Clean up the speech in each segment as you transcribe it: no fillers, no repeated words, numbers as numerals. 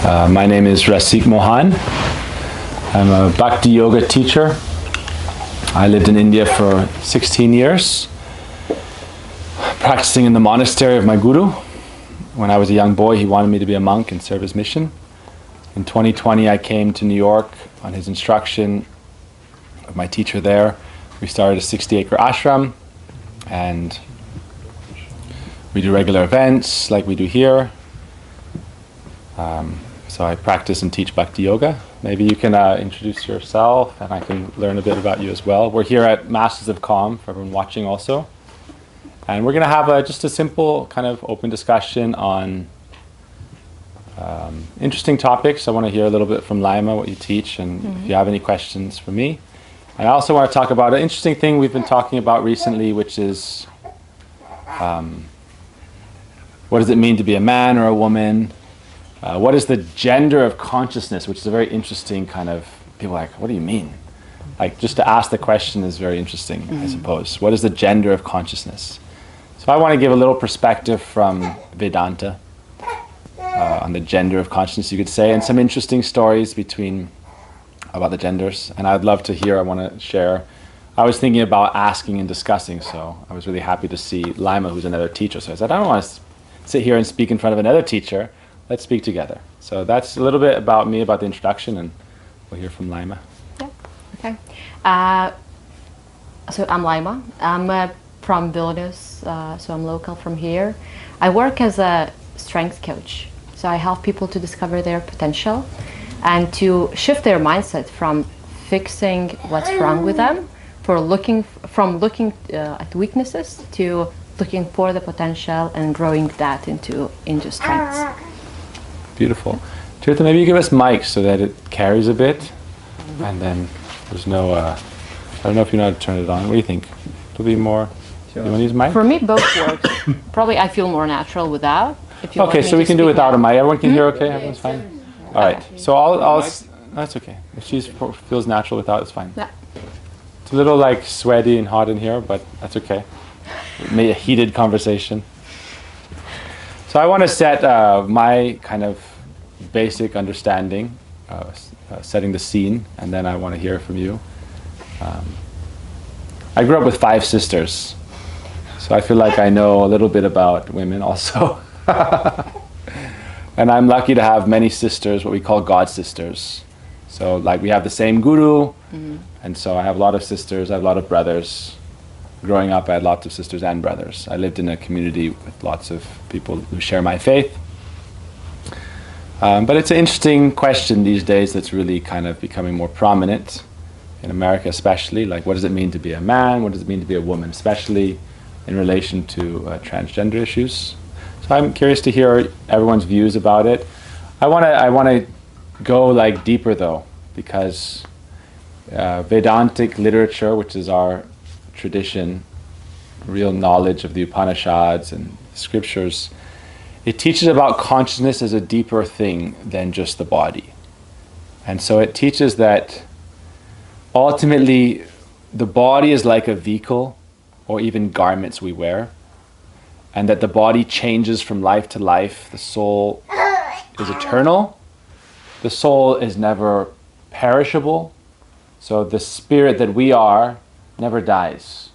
My name is Rasik Mohan. I'm a Bhakti yoga teacher. I lived in India for 16 years, practicing in the monastery of my guru. When I was a young boy, he wanted me to be a monk and serve his mission. In 2020, I came to New York on his instruction of my teacher there. We started a 60-acre ashram, and we do regular events like we do here. So I practice and teach Bhakti yoga. Maybe you can introduce yourself, and I can learn a bit about you as well. We're here at Masters of Calm, for everyone watching also. And we're going to have just a simple kind of open discussion on interesting topics. I want to hear a little bit from Lima, what you teach, and if you have any questions for me. And I also want to talk about an interesting thing we've been talking about recently, which is what does it mean to be a man or a woman? What is the gender of consciousness, which is a very interesting kind of, people are like, what do you mean? Like, just to ask the question is very interesting, I suppose. What is the gender of consciousness? So I want to give a little perspective from Vedanta on the gender of consciousness, you could say, and some interesting stories about the genders. And I'd love to hear, I want to share. I was thinking about asking and discussing, so I was really happy to see Lima, who's another teacher. So I said, I don't want to sit here and speak in front of another teacher. Let's speak together. So that's a little bit about me, about the introduction, and we'll hear from Lima. Yeah, okay. So I'm Lima. I'm from Vilnius, so I'm local from here. I work as a strength coach. So I help people to discover their potential and to shift their mindset from fixing what's wrong with them, from looking at weaknesses to looking for the potential and growing that into strengths. Beautiful. Tirtha, maybe you give us mics so that it carries a bit, and then there's no, I don't know if you know how to turn it on. What do you think? It'll be more, sure. You want to use mic? For me, both works. Probably I feel more natural without. If you okay, so we can do without a mic. Everyone can hear okay? Everyone's fine? All right. So that's okay. If she feels natural without, it's fine. Yeah. It's a little like sweaty and hot in here, but that's okay. It made a heated conversation. So I want to set my kind of basic understanding, setting the scene, and then I want to hear from you. I grew up with 5 sisters, so I feel like I know a little bit about women also. And I'm lucky to have many sisters, what we call God sisters. So like we have the same guru, and so I have a lot of sisters, I have a lot of brothers. Growing up, I had lots of sisters and brothers. I lived in a community with lots of people who share my faith. But it's an interesting question these days that's really kind of becoming more prominent in America especially. Like, what does it mean to be a man? What does it mean to be a woman? Especially in relation to transgender issues. So I'm curious to hear everyone's views about it. I want to go like deeper though, because Vedantic literature, which is our tradition, real knowledge of the Upanishads and scriptures, it teaches about consciousness as a deeper thing than just the body. And so it teaches that ultimately the body is like a vehicle or even garments we wear, and that the body changes from life to life. The soul is eternal. The soul is never perishable. So the spirit that we are never dies.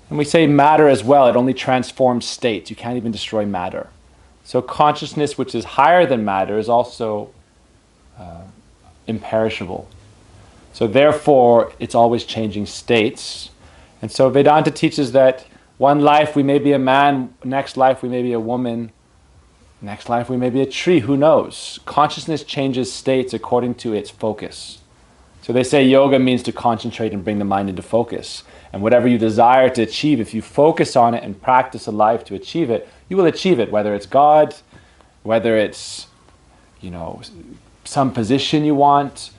And we say matter as well, it only transforms states. You can't even destroy matter. So consciousness, which is higher than matter, is also imperishable. So therefore, it's always changing states. And so Vedanta teaches that one life we may be a man, next life we may be a woman, next life we may be a tree, who knows? Consciousness changes states according to its focus. So they say yoga means to concentrate and bring the mind into focus. And whatever you desire to achieve, if you focus on it and practice a life to achieve it, you will achieve it, whether it's God, whether it's, some position you want,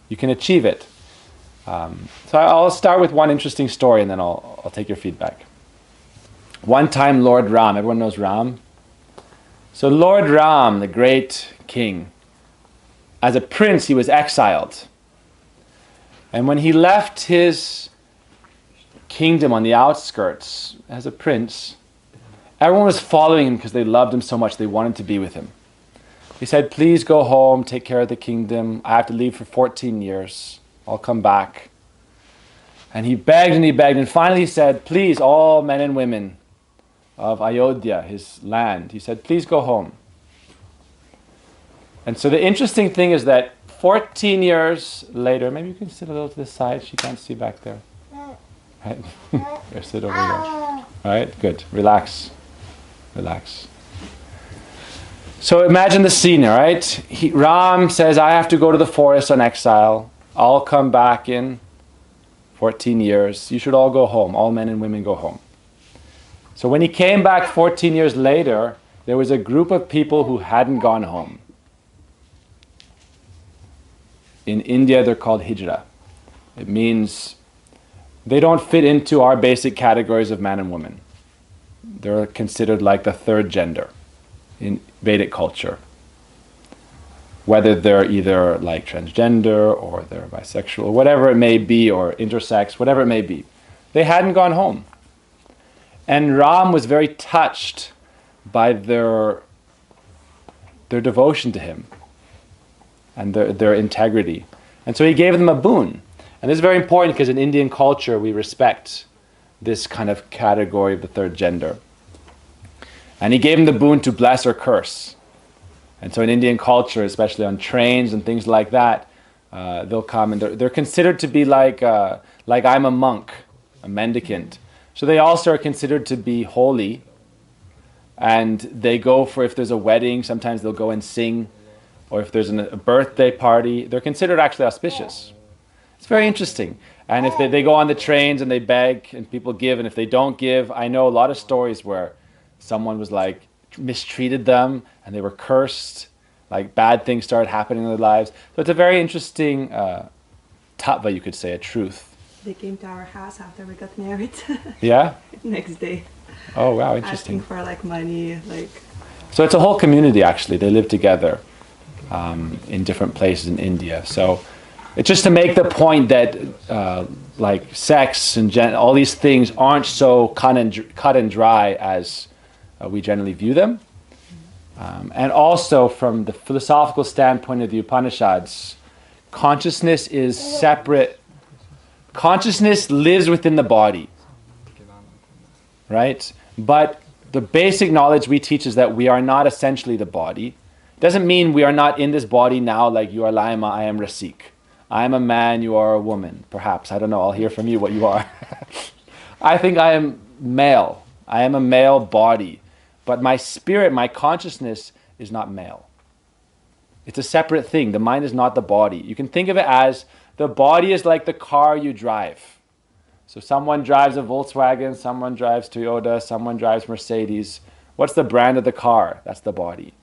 you can achieve it. So I'll start with one interesting story and then I'll take your feedback. One time Lord Ram, everyone knows Ram? So Lord Ram, the great king, as a prince he was exiled. And when he left his kingdom on the outskirts as a prince, everyone was following him because they loved him so much they wanted to be with him. He said, please go home, take care of the kingdom. I have to leave for 14 years. I'll come back. And he begged, and finally he said, please, all men and women of Ayodhya, his land, he said, please go home. And so the interesting thing is that 14 years later, maybe you can sit a little to this side, she can't see back there. Right? Or sit over there. All right, good. Relax. Relax. So imagine the scene, all right? Ram says, I have to go to the forest on exile. I'll come back in 14 years. You should all go home. All men and women go home. So when he came back 14 years later, there was a group of people who hadn't gone home. In India, they're called hijra. It means they don't fit into our basic categories of man and woman. They're considered like the third gender in Vedic culture. Whether they're either like transgender or they're bisexual, whatever it may be, or intersex, whatever it may be. They hadn't gone home. And Ram was very touched by their devotion to him and their integrity. And so he gave them a boon. And this is very important because in Indian culture we respect this kind of category of the third gender. And he gave them the boon to bless or curse. And so in Indian culture, especially on trains and things like that, they'll come and they're considered to be like I'm a monk, a mendicant. So they also are considered to be holy. And they go for, if there's a wedding, sometimes they'll go and sing. Or if there's a birthday party, they're considered actually auspicious. It's very interesting. And if they go on the trains and they beg and people give, and if they don't give, I know a lot of stories where someone was like mistreated them and they were cursed, like bad things started happening in their lives. So it's a very interesting tattva, you could say, a truth. They came to our house after we got married. Yeah? Next day. Oh wow, interesting. Asking for like money, like. So it's a whole community actually. They live together in different places in India. So it's just to make the point that like sex and all these things aren't so cut and dry as we generally view them. And also from the philosophical standpoint of the Upanishads, consciousness is separate. Consciousness lives within the body, right? But the basic knowledge we teach is that we are not essentially the body. Doesn't mean we are not in this body now, like you are Lima, I am Rasik. I am a man, you are a woman, perhaps. I don't know, I'll hear from you what you are. I think I am male. I am a male body. But my spirit, my consciousness is not male. It's a separate thing. The mind is not the body. You can think of it as the body is like the car you drive. So someone drives a Volkswagen, someone drives Toyota, someone drives Mercedes. What's the brand of the car? That's the body.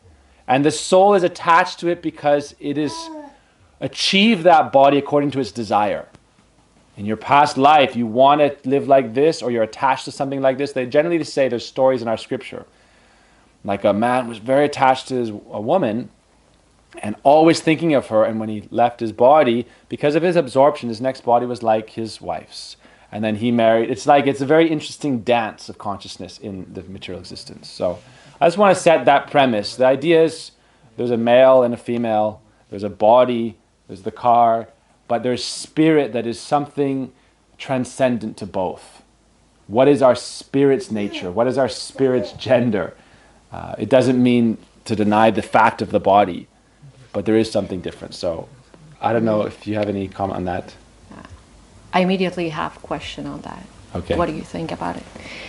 And the soul is attached to it because it is achieved that body according to its desire. In your past life, you want to live like this, or you're attached to something like this. They generally say there's stories in our scripture. Like a man was very attached to a woman and always thinking of her, and when he left his body, because of his absorption, his next body was like his wife's. And then he married. It's a very interesting dance of consciousness in the material existence. So I just want to set that premise. The idea is there's a male and a female, there's a body, there's the car, but there's spirit that is something transcendent to both. What is our spirit's nature? What is our spirit's gender? It doesn't mean to deny the fact of the body, but there is something different. So I don't know if you have any comment on that. I immediately have a question on that. Okay. What do you think about it?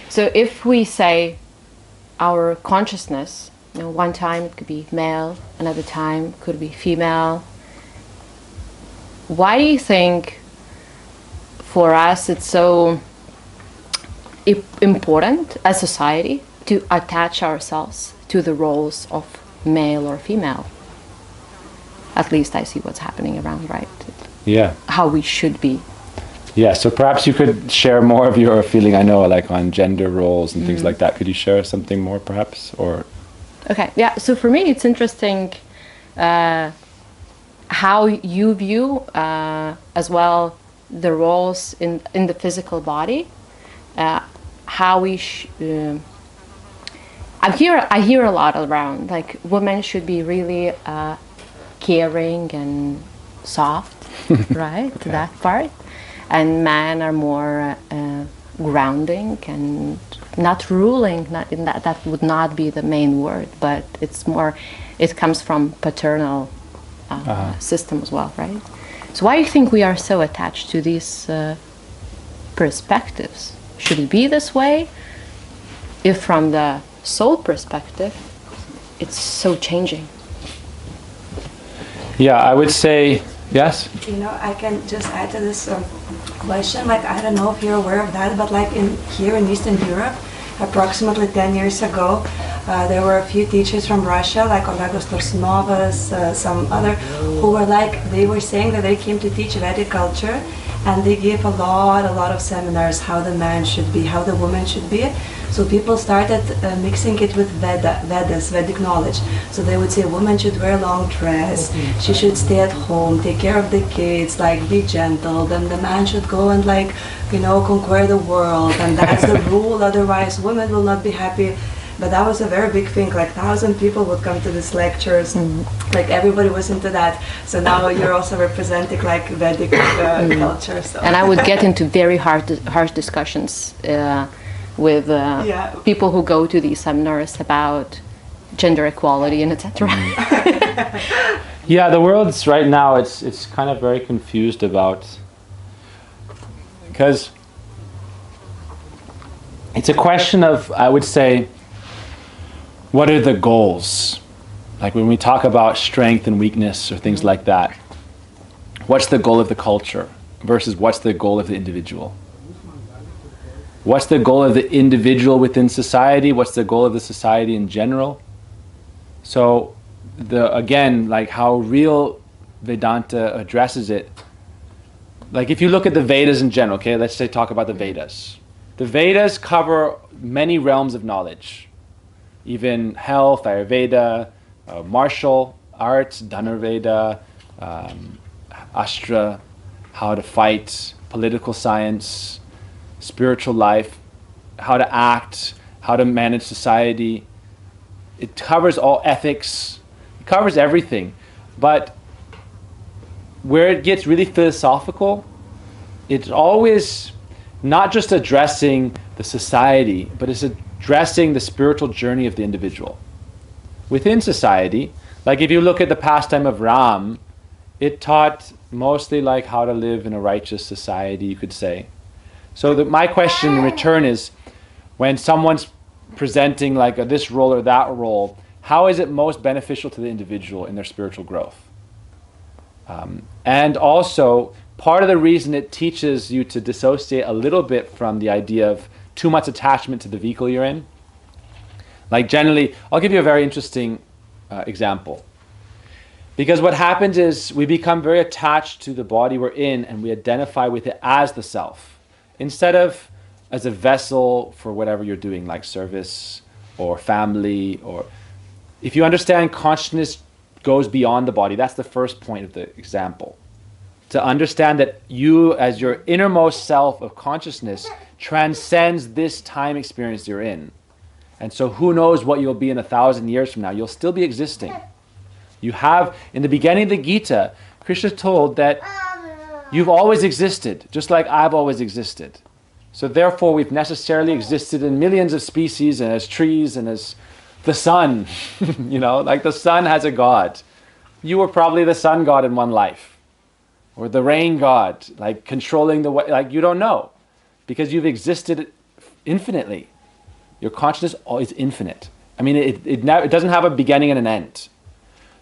So if we say our consciousness, one time it could be male, another time it could be female. Why do you think for us it's so important as society to attach ourselves to the roles of male or female? At least I see what's happening around, right? Yeah. How we should be. Yeah, so perhaps you could share more of your feeling, I know, like on gender roles and things like that. Could you share something more perhaps? Or Okay, yeah, so for me it's interesting how you view as well the roles in the physical body, how we I hear a lot around, like women should be really caring and soft, right? Okay. That part, and men are more grounding and not ruling. Not in that would not be the main word, but it's more. It comes from paternal system as well, right? So why do you think we are so attached to these perspectives? Should it be this way? If from the soul perspective, it's so changing. Yeah, I would say yes. You know, I can just add to this question. Like, I don't know if you're aware of that, but like here in Eastern Europe, approximately 10 years ago, there were a few teachers from Russia, like Olegos Torsunovas, some other, who were like, they were saying that they came to teach Vedic culture, and they gave a lot of seminars how the man should be, how the woman should be. So people started mixing it with Vedas, Vedic knowledge. So they would say a woman should wear a long dress, she should stay at home, take care of the kids, like be gentle, then the man should go and like, you know, conquer the world, and that's the rule, otherwise women will not be happy. But that was a very big thing, like 1,000 people would come to these lectures, like everybody was into that. So now you're also representing like Vedic culture. So. And I would get into very harsh discussions with people who go to these seminars about gender equality and etc. Yeah, the world's right now, it's kind of very confused about, because it's a question of, I would say, what are the goals? Like when we talk about strength and weakness or things like that, what's the goal of the culture versus what's the goal of the individual? What's the goal of the individual within society? What's the goal of the society in general? So, again, like how real Vedanta addresses it, like if you look at the Vedas in general, okay, let's say talk about the Vedas. The Vedas cover many realms of knowledge. Even health, Ayurveda, martial arts, Dhanurveda, Astra, how to fight, political science, spiritual life, how to act, how to manage society. It covers all ethics, it covers everything. But where it gets really philosophical, it's always not just addressing the society, but it's addressing the spiritual journey of the individual. Within society, like if you look at the pastime of Ram, it taught mostly like how to live in a righteous society, you could say. So my question in return is, when someone's presenting like this role or that role, how is it most beneficial to the individual in their spiritual growth? And also, part of the reason it teaches you to dissociate a little bit from the idea of too much attachment to the vehicle you're in. Like generally, I'll give you a very interesting example. Because what happens is we become very attached to the body we're in and we identify with it as the self, instead of as a vessel for whatever you're doing, like service or family. Or if you understand consciousness goes beyond the body, that's the first point of the example. To understand that you, as your innermost self of consciousness, transcends this time experience you're in. And so who knows what you'll be in 1,000 years from now. You'll still be existing. You have, in the beginning of the Gita, Krishna told that you've always existed, just like I've always existed. So therefore we've necessarily existed in millions of species and as trees and as the sun. You know, like the sun has a god. You were probably the sun god in one life. Or the rain god, like controlling the way, like you don't know. Because you've existed infinitely. Your consciousness is infinite. I mean, it doesn't have a beginning and an end.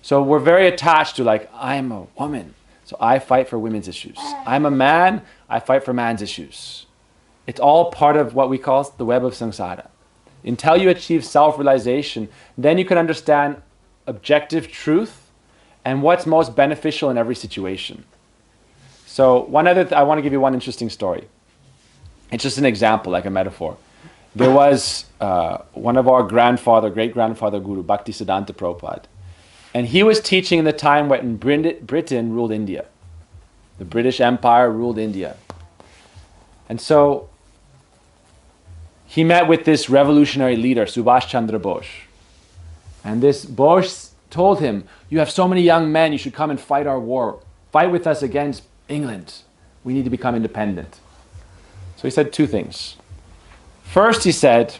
So we're very attached to like, I'm a woman, so I fight for women's issues. I'm a man, I fight for man's issues. It's all part of what we call the web of samsara. Until you achieve self-realization, then you can understand objective truth and what's most beneficial in every situation. So I want to give you one interesting story. It's just an example, like a metaphor. There was one of our great-grandfather guru, Bhaktisiddhanta Prabhupada. And he was teaching in the time when Britain ruled India. The British Empire ruled India. And so he met with this revolutionary leader, Subhash Chandra Bose. And this Bose told him, you have so many young men, you should come and fight our war. Fight with us against England. We need to become independent. So he said two things. First, he said,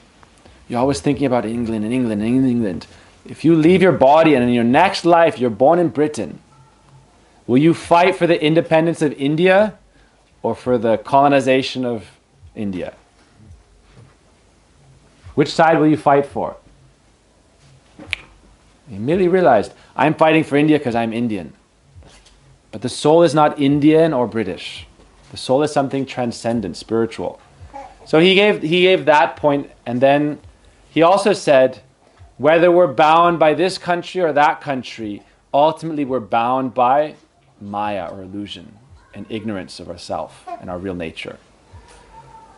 you're always thinking about England and England and England. If you leave your body and in your next life you're born in Britain, will you fight for the independence of India or for the colonization of India? Which side will you fight for? He immediately realized, I'm fighting for India because I'm Indian. But the soul is not Indian or British. The soul is something transcendent, spiritual. So he gave that point, and then he also said, whether we're bound by this country or that country, ultimately we're bound by Maya or illusion and ignorance of ourself and our real nature.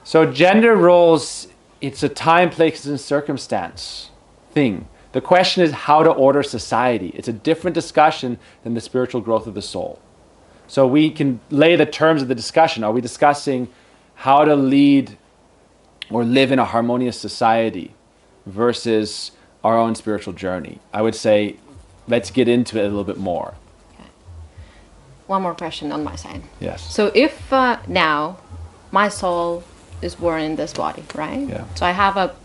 So gender roles, it's a time, place, and circumstance thing. The question is how to order society. It's a different discussion than the spiritual growth of the soul. So we can lay the terms of the discussion. Are we discussing how to lead or live in a harmonious society versus our own spiritual journey? I would say, let's get into it a little bit more. Okay. One more question on my side. Yes. So if now my soul is born in this body, right? Yeah. So I have a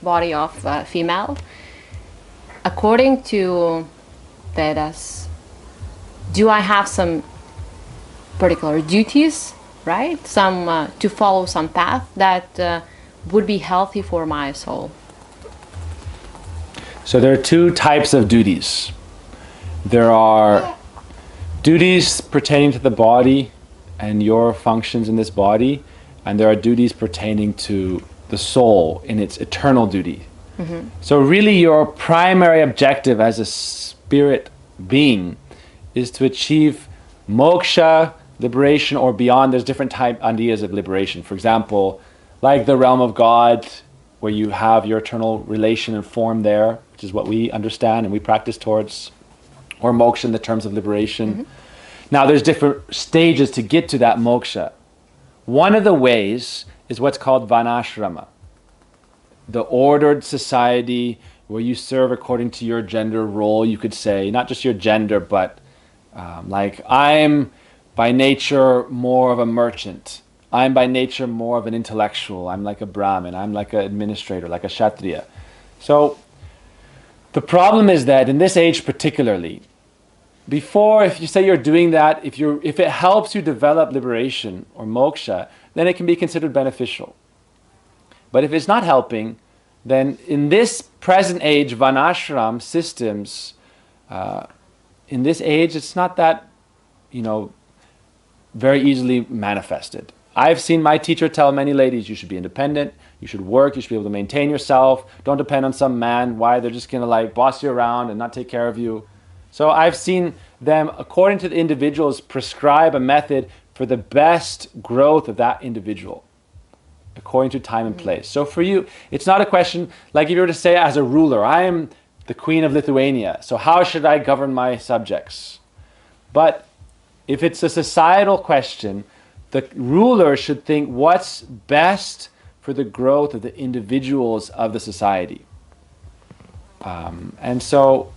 body of female. According to Vedas, do I have some particular duties, right? Some to follow some path that would be healthy for my soul? So there are two types of duties. There are duties pertaining to the body and your functions in this body, and there are duties pertaining to the soul in its eternal duty. Mm-hmm. So really your primary objective as a spirit being is to achieve moksha, liberation, or beyond. There's different type ideas of liberation. For example, like the realm of God, where you have your eternal relation and form there, which is what we understand and we practice towards, or moksha in the terms of liberation. Mm-hmm. Now there's different stages to get to that moksha. One of the ways is what's called vanashrama, the ordered society where you serve according to your gender role, you could say, not just your gender, but like I'm by nature more of a merchant. I'm by nature more of an intellectual. I'm like a Brahmin. I'm like an administrator, like a Kshatriya. So the problem is that in this age particularly, before, if you say you're doing that, if it helps you develop liberation or moksha, then it can be considered beneficial. But if it's not helping, then in this present age, vanashram systems, in this age, it's not that, very easily manifested. I've seen my teacher tell many ladies, you should be independent, you should work, you should be able to maintain yourself, don't depend on some man. Why? They're just going to like boss you around and not take care of you. So I've seen them, according to the individuals, prescribe a method for the best growth of that individual, according to time and place. So for you, it's not a question, like if you were to say as a ruler, I am the queen of Lithuania, so how should I govern my subjects? But if it's a societal question, the ruler should think what's best for the growth of the individuals of the society. And so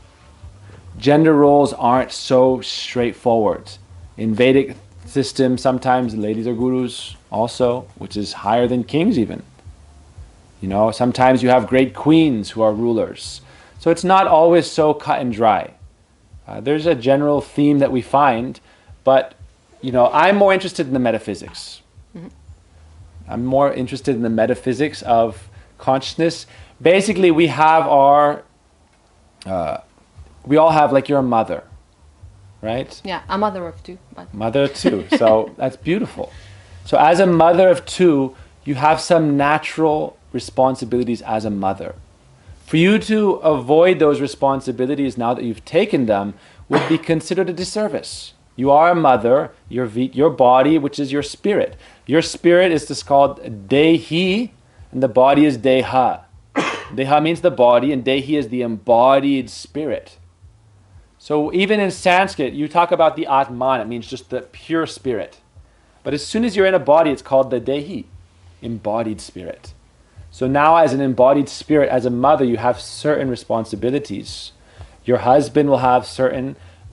gender roles aren't so straightforward. In Vedic system, sometimes ladies are gurus also, which is higher than kings even. Sometimes you have great queens who are rulers. So it's not always so cut and dry. There's a general theme that we find, but I'm more interested in the metaphysics. Mm-hmm. I'm more interested in the metaphysics of consciousness. Basically, we have we all have, like, you're a mother, right? Yeah, a mother of two. But Mother of two, so that's beautiful. So as a mother of two, you have some natural responsibilities as a mother. For you to avoid those responsibilities now that you've taken them would be considered a disservice. You are a mother, your body, which is your spirit. Your spirit is just called dehi, and the body is deha. Deha means the body, and dehi is the embodied spirit. So even in Sanskrit, you talk about the Atman, it means just the pure spirit. But as soon as you're in a body, it's called the dehi, embodied spirit. So now as an embodied spirit, as a mother, you have certain responsibilities. Your husband will have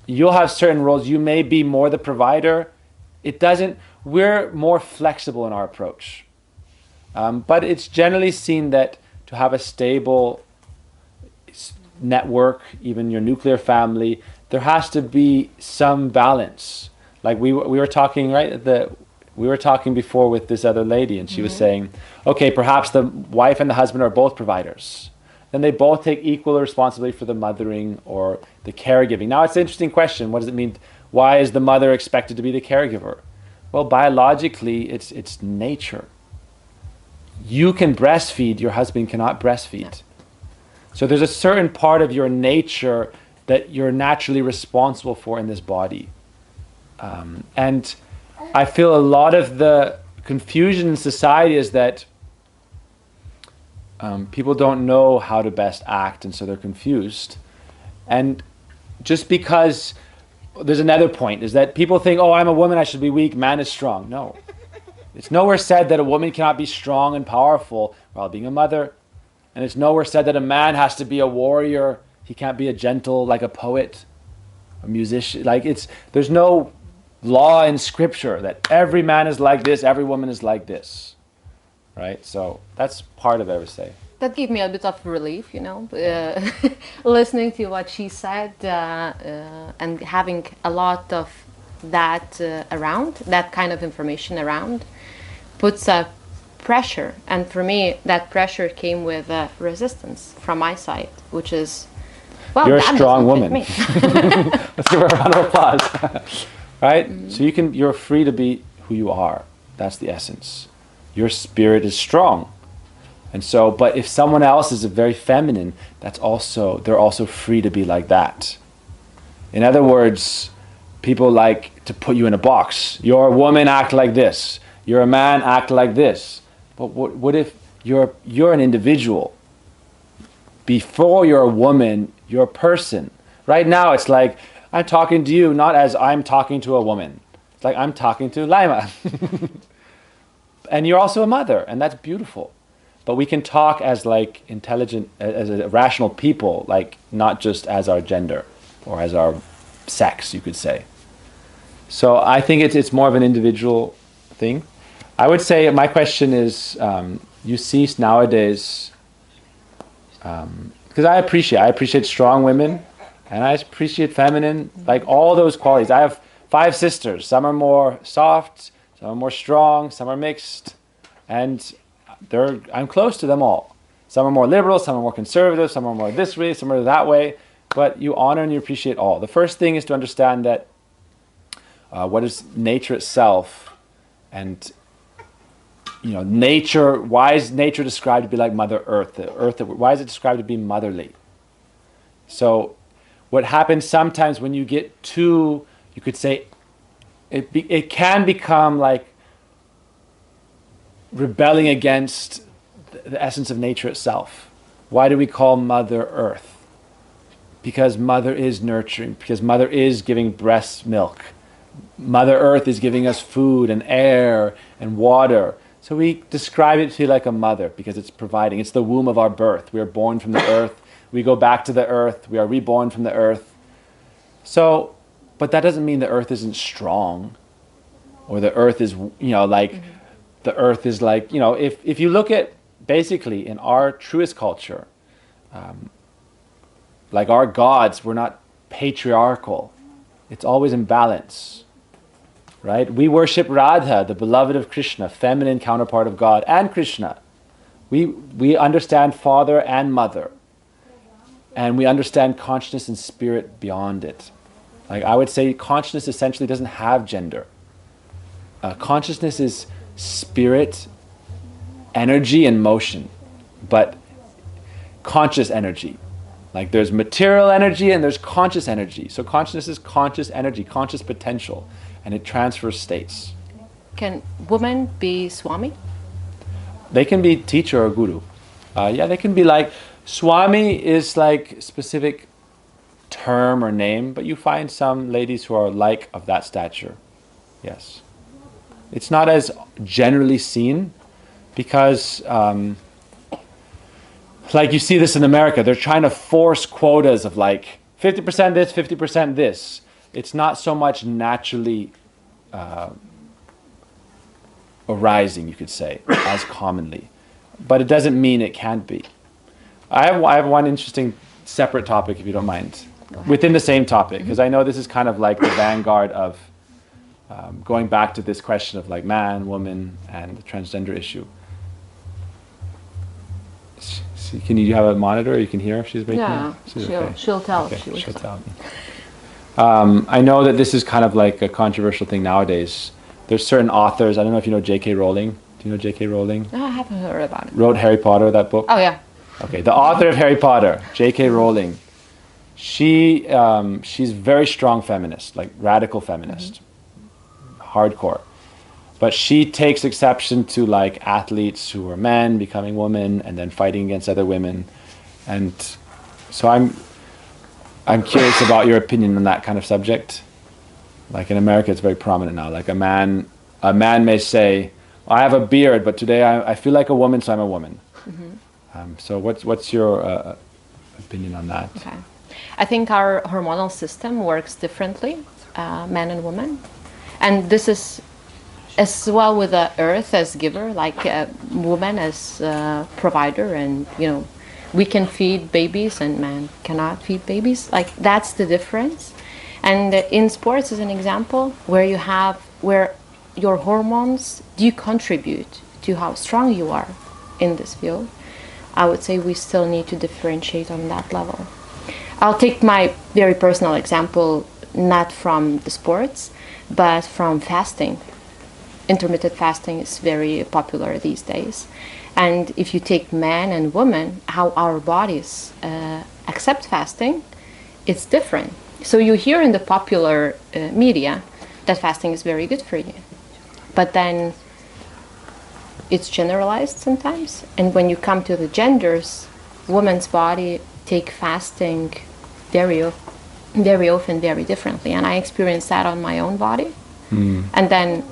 you'll have certain roles. You may be more the provider. We're more flexible in our approach. But it's generally seen that to have a stable network, even your nuclear family, there has to be some balance. Like we were talking, right? We were talking before with this other lady, and she was saying, okay, perhaps the wife and the husband are both providers. Then they both take equal responsibility for the mothering or the caregiving. Now, it's an interesting question. What does it mean? Why is the mother expected to be the caregiver? Well, biologically, it's nature. You can breastfeed, your husband cannot breastfeed. So there's a certain part of your nature that you're naturally responsible for in this body. And I feel a lot of the confusion in society is that people don't know how to best act, and so they're confused. And just because there's another point is that people think, oh, I'm a woman, I should be weak, man is strong. No. It's nowhere said that a woman cannot be strong and powerful while being a mother. And it's nowhere said that a man has to be a warrior. He can't be a gentle, like a poet, a musician. There's no law in scripture that every man is like this, every woman is like this. Right? So that's part of it, I would say. That gave me a bit of relief, listening to what she said and having a lot of that around, that kind of information around, puts a pressure. And for me, that pressure came with resistance from my side, which is, well, you're a strong woman. Let's give her a round of applause. Right? So you're free to be who you are. That's the essence. Your spirit is strong. And so, but if someone else is very feminine, they're also free to be like that. In other words, people like to put you in a box. You're a woman, act like this. You're a man, act like this. But what if you're an individual? Before you're a woman, you're a person. Right now, it's like, I'm talking to you, not as I'm talking to a woman. It's like I'm talking to Lima. And you're also a mother, and that's beautiful. But we can talk as like intelligent, as a rational people, like not just as our gender or as our sex, you could say. So I think it's more of an individual thing. I would say my question is, you see nowadays, because I appreciate strong women, and I appreciate feminine, like all those qualities. I have 5 sisters. Some are more soft, some are more strong, some are mixed, and I'm close to them all. Some are more liberal, some are more conservative, some are more this way, some are that way, but you honor and you appreciate all. The first thing is to understand that what is nature itself, and nature. Why is nature described to be like Mother Earth? The earth. Why is it described to be motherly? So, what happens sometimes when you get too, you could say, it can become like rebelling against the essence of nature itself. Why do we call Mother Earth? Because Mother is nurturing, because Mother is giving breast milk. Mother Earth is giving us food and air and water. So we describe it to be like a mother because it's providing. It's the womb of our birth. We are born from the earth. We go back to the earth. We are reborn from the earth. So, but that doesn't mean the earth isn't strong, or the earth is, the earth is like, if you look at basically in our truest culture, like our gods were not patriarchal. It's always in balance, right? We worship Radha, the beloved of Krishna, feminine counterpart of God and Krishna. We understand father and mother, and we understand consciousness and spirit beyond it. Like I would say, consciousness essentially doesn't have gender. Consciousness is spirit, energy, and motion, but conscious energy. Like there's material energy and there's conscious energy. So consciousness is conscious energy, conscious potential, and it transfers states. Can women be Swami? They can be teacher or guru. They can be like, Swami is like specific term or name, but you find some ladies who are like of that stature. Yes. It's not as generally seen because like you see this in America, they're trying to force quotas of like 50% this, 50% this. It's not so much naturally arising, you could say, as commonly. But it doesn't mean it can't be. I have one interesting separate topic, if you don't mind, within the same topic, because I know this is kind of like the vanguard of going back to this question of like man, woman, and the transgender issue. Can you have a monitor? You can hear if she's making it? Yeah, she'll tell. Okay, she'll tell. I know that this is kind of like a controversial thing nowadays. There's certain authors, I don't know if you know J.K. Rowling. Do you know J.K. Rowling? I haven't heard about it. Wrote Harry Potter, that book? Oh, yeah. Okay, the author of Harry Potter, J.K. Rowling, she's very strong feminist, like radical feminist, hardcore. But she takes exception to like athletes who are men becoming women and then fighting against other women. And so I'm curious about your opinion on that kind of subject. Like in America, it's very prominent now. Like a man may say, I have a beard, but today I feel like a woman, so I'm a woman. So what's your opinion on that? Okay. I think our hormonal system works differently, men and women. And this is as well with the earth as giver, like a woman as provider, and we can feed babies and men cannot feed babies. Like that's the difference. And in sports, as an example, where your hormones do contribute to how strong you are in this field, I would say we still need to differentiate on that level. I'll take my very personal example, not from the sports, but from fasting. Intermittent fasting is very popular these days. And if you take men and women, how our bodies accept fasting, it's different. So you hear in the popular media that fasting is very good for you. But then it's generalized sometimes. And when you come to the genders, women's body take fasting very often very differently. And I experienced that on my own body. And then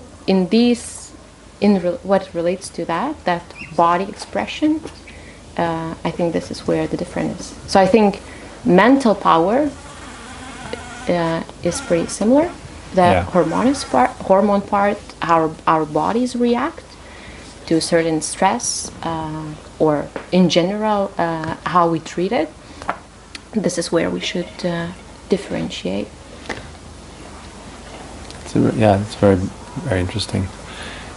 what relates to that body expression, I think this is where the difference is. So I think mental power is pretty similar. The hormone part, our bodies react to certain stress, or in general, how we treat it. This is where we should differentiate. It's very, very interesting.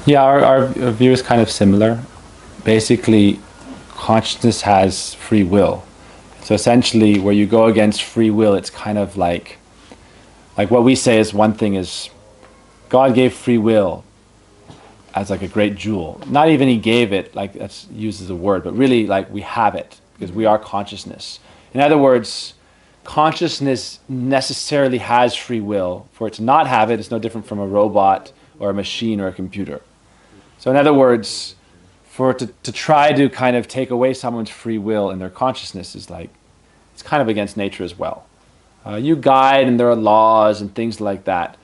Yeah, our view is kind of similar. Basically, consciousness has free will. So essentially, where you go against free will, it's kind of like what we say is one thing is God gave free will as like a great jewel. Not even he gave it, like that's used as a word, but really like we have it because we are consciousness. In other words, consciousness necessarily has free will. For it to not have it, it's no different from a robot or a machine or a computer. So in other words, for it to try to kind of take away someone's free will and their consciousness is like, it's kind of against nature as well. You guide and there are laws and things like that.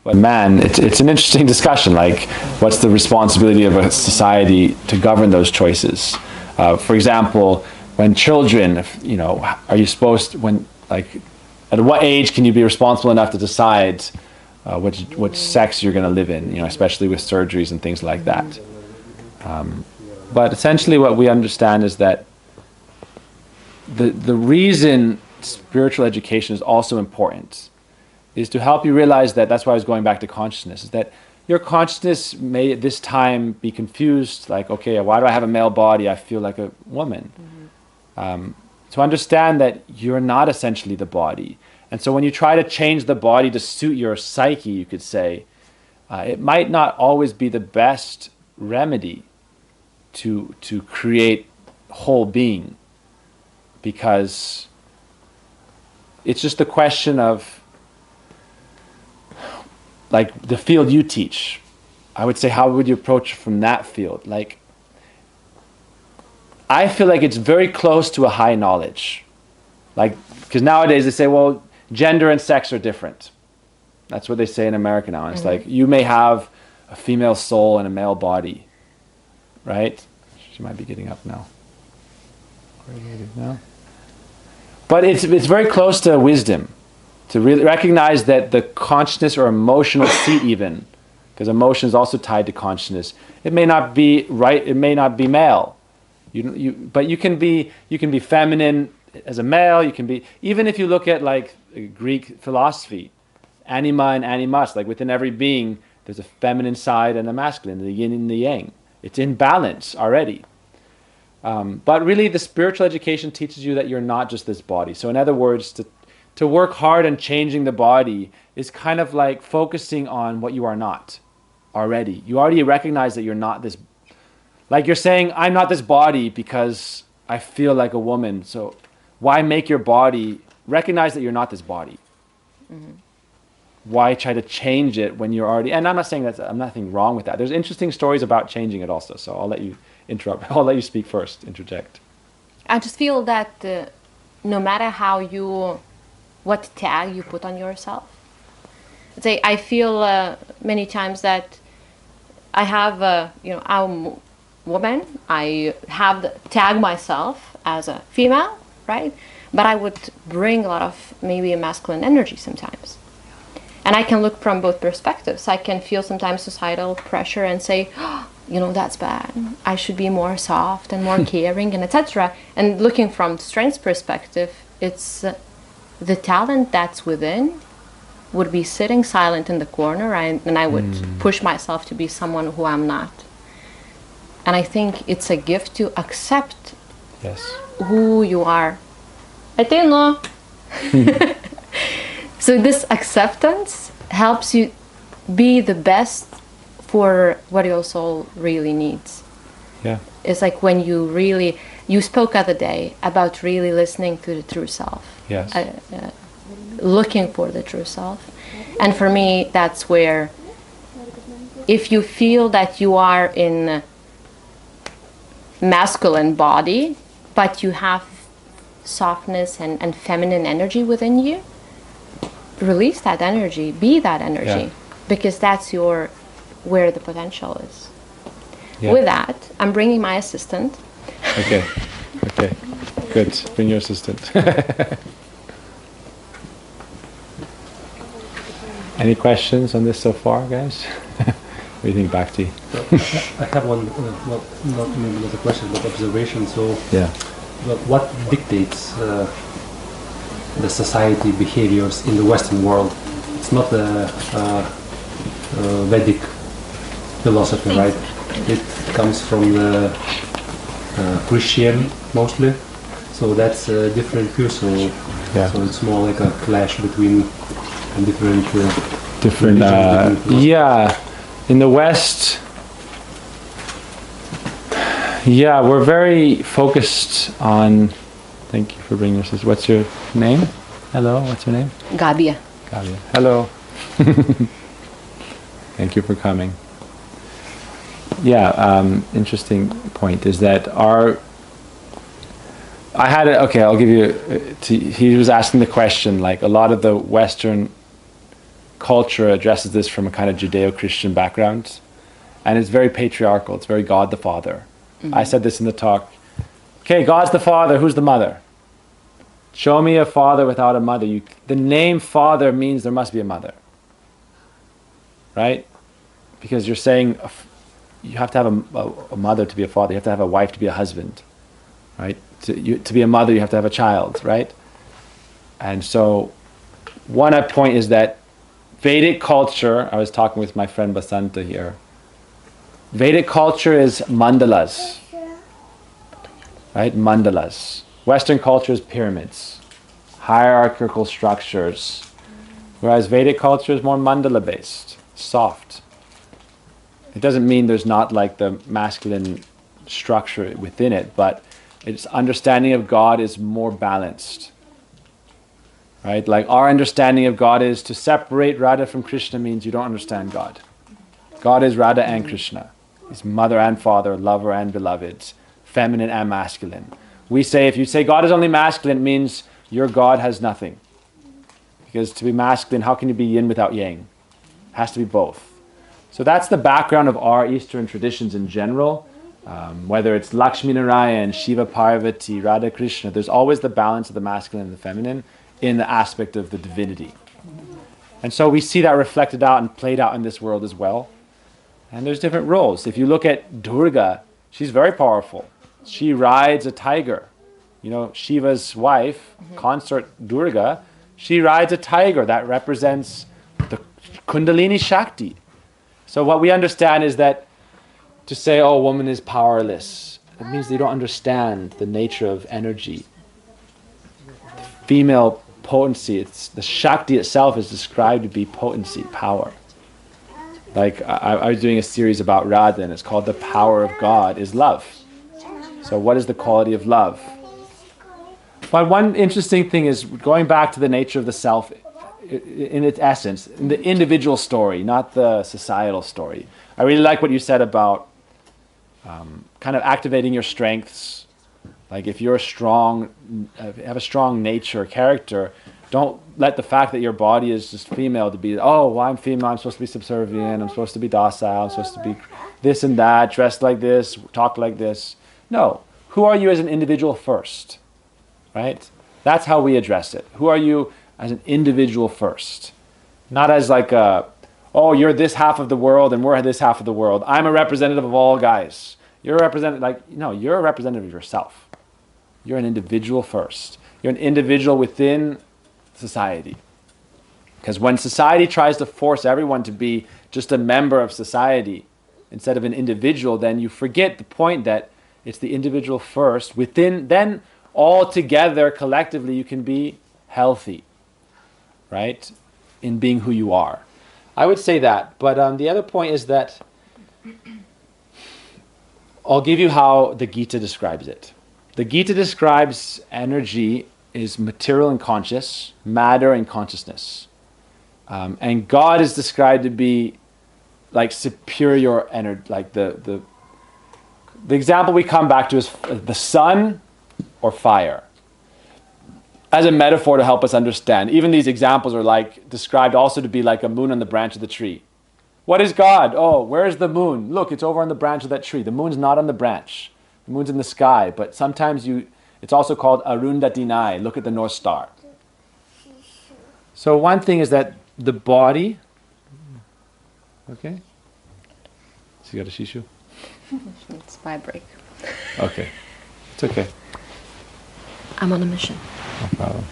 But man, it's an interesting discussion, like what's the responsibility of a society to govern those choices? For example, when children, are you supposed to, at what age can you be responsible enough to decide which sex you're going to live in, especially with surgeries and things like that. But essentially what we understand is that the reason spiritual education is also important is to help you realize that's why I was going back to consciousness, is that your consciousness may at this time be confused, like, okay, why do I have a male body? I feel like a woman. To understand that you're not essentially the body. And so when you try to change the body to suit your psyche, you could say, it might not always be the best remedy to create whole being, because it's just a question of, like the field you teach, I would say, how would you approach from that field? Like, I feel like it's very close to a high knowledge. Like, because nowadays they say, well, gender and sex are different. That's what they say in America now. And it's like, you may have a female soul and a male body, right? She might be getting up now. No? But it's very close to wisdom, to really recognize that the consciousness or emotional seat even, because emotion is also tied to consciousness, it may not be right, it may not be male. But you can be feminine as a male, you can be, even if you look at like Greek philosophy, anima and animus, like within every being, there's a feminine side and a masculine, the yin and the yang. It's in balance already. But really the spiritual education teaches you that you're not just this body. So in other words, to work hard on changing the body is kind of like focusing on what you are not already. You already recognize that you're not this, like you're saying, I'm not this body because I feel like a woman. So why make your body, recognize that you're not this body. Mm-hmm. Why try to change it when you're already, and I'm not saying I'm nothing wrong with that. There's interesting stories about changing it also. So I'll let you interrupt. I'll let you speak first, interject. I just feel that no matter what tag you put on yourself, say I feel many times that I have, I'm a woman, I have tag myself as a female, right? But I would bring a lot of maybe a masculine energy sometimes. And I can look from both perspectives. I can feel sometimes societal pressure and say, that's bad. I should be more soft and more caring and etc. And looking from strength's perspective, it's the talent that's within would be sitting silent in the corner and I would push myself to be someone who I'm not. And I think it's a gift to accept who you are. I don't know. So this acceptance helps you be the best for what your soul really needs. Yeah. It's like when you spoke other day about really listening to the true self. Yes. Looking for the true self. And for me, that's where if you feel that you are in masculine body, but you have softness and feminine energy within you, release that energy, be that energy, because that's where the potential is. Yeah. With that, I'm bringing my assistant. Okay, good. Bring your assistant. Any questions on this so far, guys? What do you think, Bhakti? I have one, not a question, but observation. So, what dictates the society behaviors in the Western world? It's not the Vedic philosophy, right? It comes from the Christian mostly. So that's a different view. So it's more like a clash between different. In the West, we're very focused on. Thank you for bringing your sister. What's your name? Hello. What's your name? Gabia. Hello. Thank you for coming. Interesting point is that I'll give you, he was asking the question, like a lot of the Western culture addresses this from a kind of Judeo-Christian background, and it's very patriarchal, it's very God the Father. Mm-hmm. I said this in the talk, okay, God's the Father, who's the mother? Show me a father without a mother. The name father means there must be a mother, right? Because you're saying you have to have a mother to be a father, you have to have a wife to be a husband, right? To be a mother, you have to have a child, right? And so one point is that Vedic culture, I was talking with my friend Basanta here, Vedic culture is mandalas, right? Mandalas. Western culture is pyramids, hierarchical structures, whereas Vedic culture is more mandala based, soft. It doesn't mean there's not like the masculine structure within it, but its understanding of God is more balanced. Right? Like our understanding of God is to separate Radha from Krishna means you don't understand God. God is Radha and Krishna. He's mother and father, lover and beloved, feminine and masculine. We say if you say God is only masculine, it means your God has nothing. Because to be masculine, how can you be yin without yang? It has to be both. So that's the background of our Eastern traditions in general. Whether it's Lakshmi Narayan, Shiva Parvati, Radha Krishna, there's always the balance of the masculine and the feminine in the aspect of the divinity. And so we see that reflected out and played out in this world as well. And there's different roles. If you look at Durga, she's very powerful. She rides a tiger. You know, Shiva's wife, consort Durga, she rides a tiger. That represents the Kundalini Shakti. So what we understand is that to say, oh, woman is powerless, it means they don't understand the nature of energy. The female potency, it's the Shakti itself is described to be potency, power. Like I was doing a series about Radha, and it's called The Power of God is Love. So what is the quality of love? But one interesting thing is going back to the nature of the self in its essence, in the individual story, not the societal story. I really like what you said about kind of activating your strengths. Like if you're strong, have a strong nature, character, don't let the fact that your body is just female to be, oh, well, I'm female, I'm supposed to be subservient, I'm supposed to be docile, I'm supposed to be this and that, dressed like this, talk like this. No. Who are you as an individual first? Right? That's how we address it. Who are you as an individual first? Not as like oh, you're this half of the world and we're this half of the world. I'm a representative of all guys. You're a representative, no, you're a representative of yourself. You're an individual first. You're an individual within society. Because when society tries to force everyone to be just a member of society instead of an individual, then you forget the point that it's the individual first. Within, then all together, collectively, you can be healthy, right? In being who you are. I would say that. But the other point is that I'll give you how the Gita describes it. The Gita describes energy is material and conscious, matter and consciousness. And God is described to be like superior energy, like the example we come back to is the sun or fire. As a metaphor to help us understand. Even these examples are like described also to be like a moon on the branch of the tree. What is God? Oh, where's the moon? Look, it's over on the branch of that tree. The moon's not on the branch. The moon's in the sky. But sometimes it's also called Arundatinai. Look at the North Star. So one thing is that the body... Okay? So you got a shishu? It's my break. Okay. It's okay. I'm on a mission. No problem.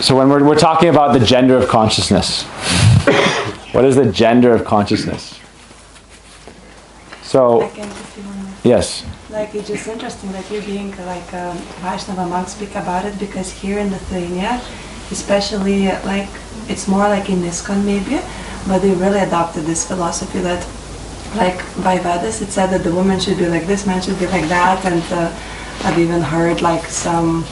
So when we're talking about the gender of consciousness, what is the gender of consciousness? So, yes. Like it's just interesting that you being like Vaishnava monk speak about it, because here in Lithuania, especially like it's more like in ISKCON maybe, but they really adopted this philosophy that like by Vedas it said that the woman should be like this, man should be like that, and I've even heard like some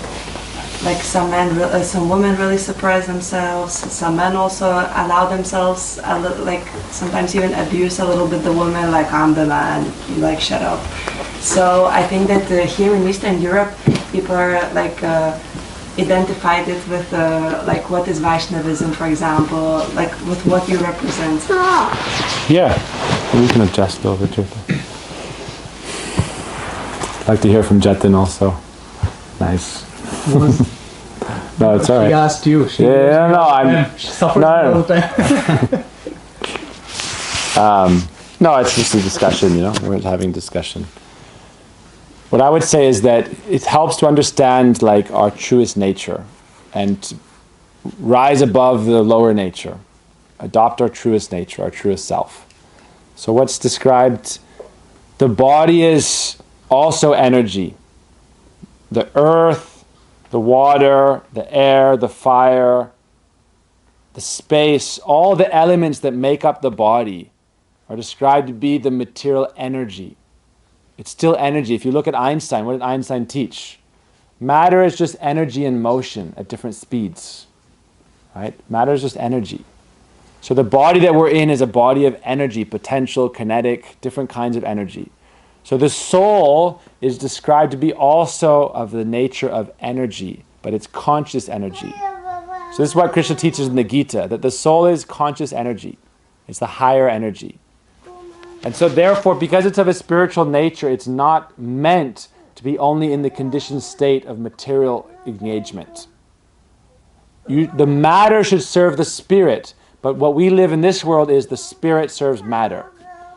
men, some women really suppress themselves. Some men also allow themselves, like sometimes even abuse a little bit the woman, like I'm the man, you like shut up. So I think that here in Eastern Europe, people are like identified it with like what is Vaishnavism, for example, like with what you represent. Yeah, we can adjust over to it. I'd like to hear from Jatin also. Nice. No, it's all right. She asked you. She she suffers all the time. No, it's just a discussion, you know. We're having discussion. What I would say is that it helps to understand like our truest nature and to rise above the lower nature. Adopt our truest nature, our truest self. So what's described, the body is also energy. The earth, the water, the air, the fire, the space, all the elements that make up the body are described to be the material energy. It's still energy. If you look at Einstein, what did Einstein teach? Matter is just energy in motion at different speeds. Right? Matter is just energy. So the body that we're in is a body of energy, potential, kinetic, different kinds of energy. So the soul is described to be also of the nature of energy, but it's conscious energy. So this is what Krishna teaches in the Gita, that the soul is conscious energy. It's the higher energy. And so therefore, because it's of a spiritual nature, it's not meant to be only in the conditioned state of material engagement. The matter should serve the spirit, but what we live in this world is the spirit serves matter.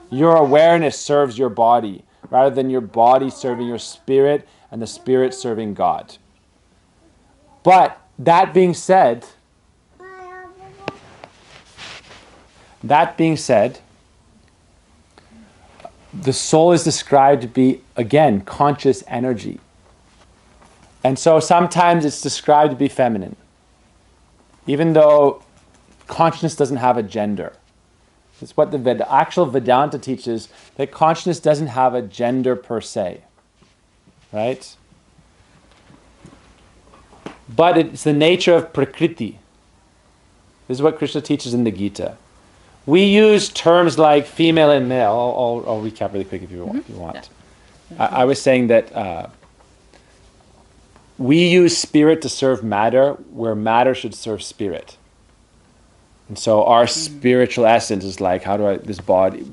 Your awareness serves your body, rather than your body serving your spirit and the spirit serving God. But that being said, the soul is described to be, again, conscious energy. And so sometimes it's described to be feminine, even though consciousness doesn't have a gender. It's what the actual Vedanta teaches, that consciousness doesn't have a gender per se. Right? But it's the nature of prakriti. This is what Krishna teaches in the Gita. We use terms like female and male. I'll recap really quick if you want. Yeah. I was saying that we use spirit to serve matter, where matter should serve spirit. And so our spiritual essence is like, this body.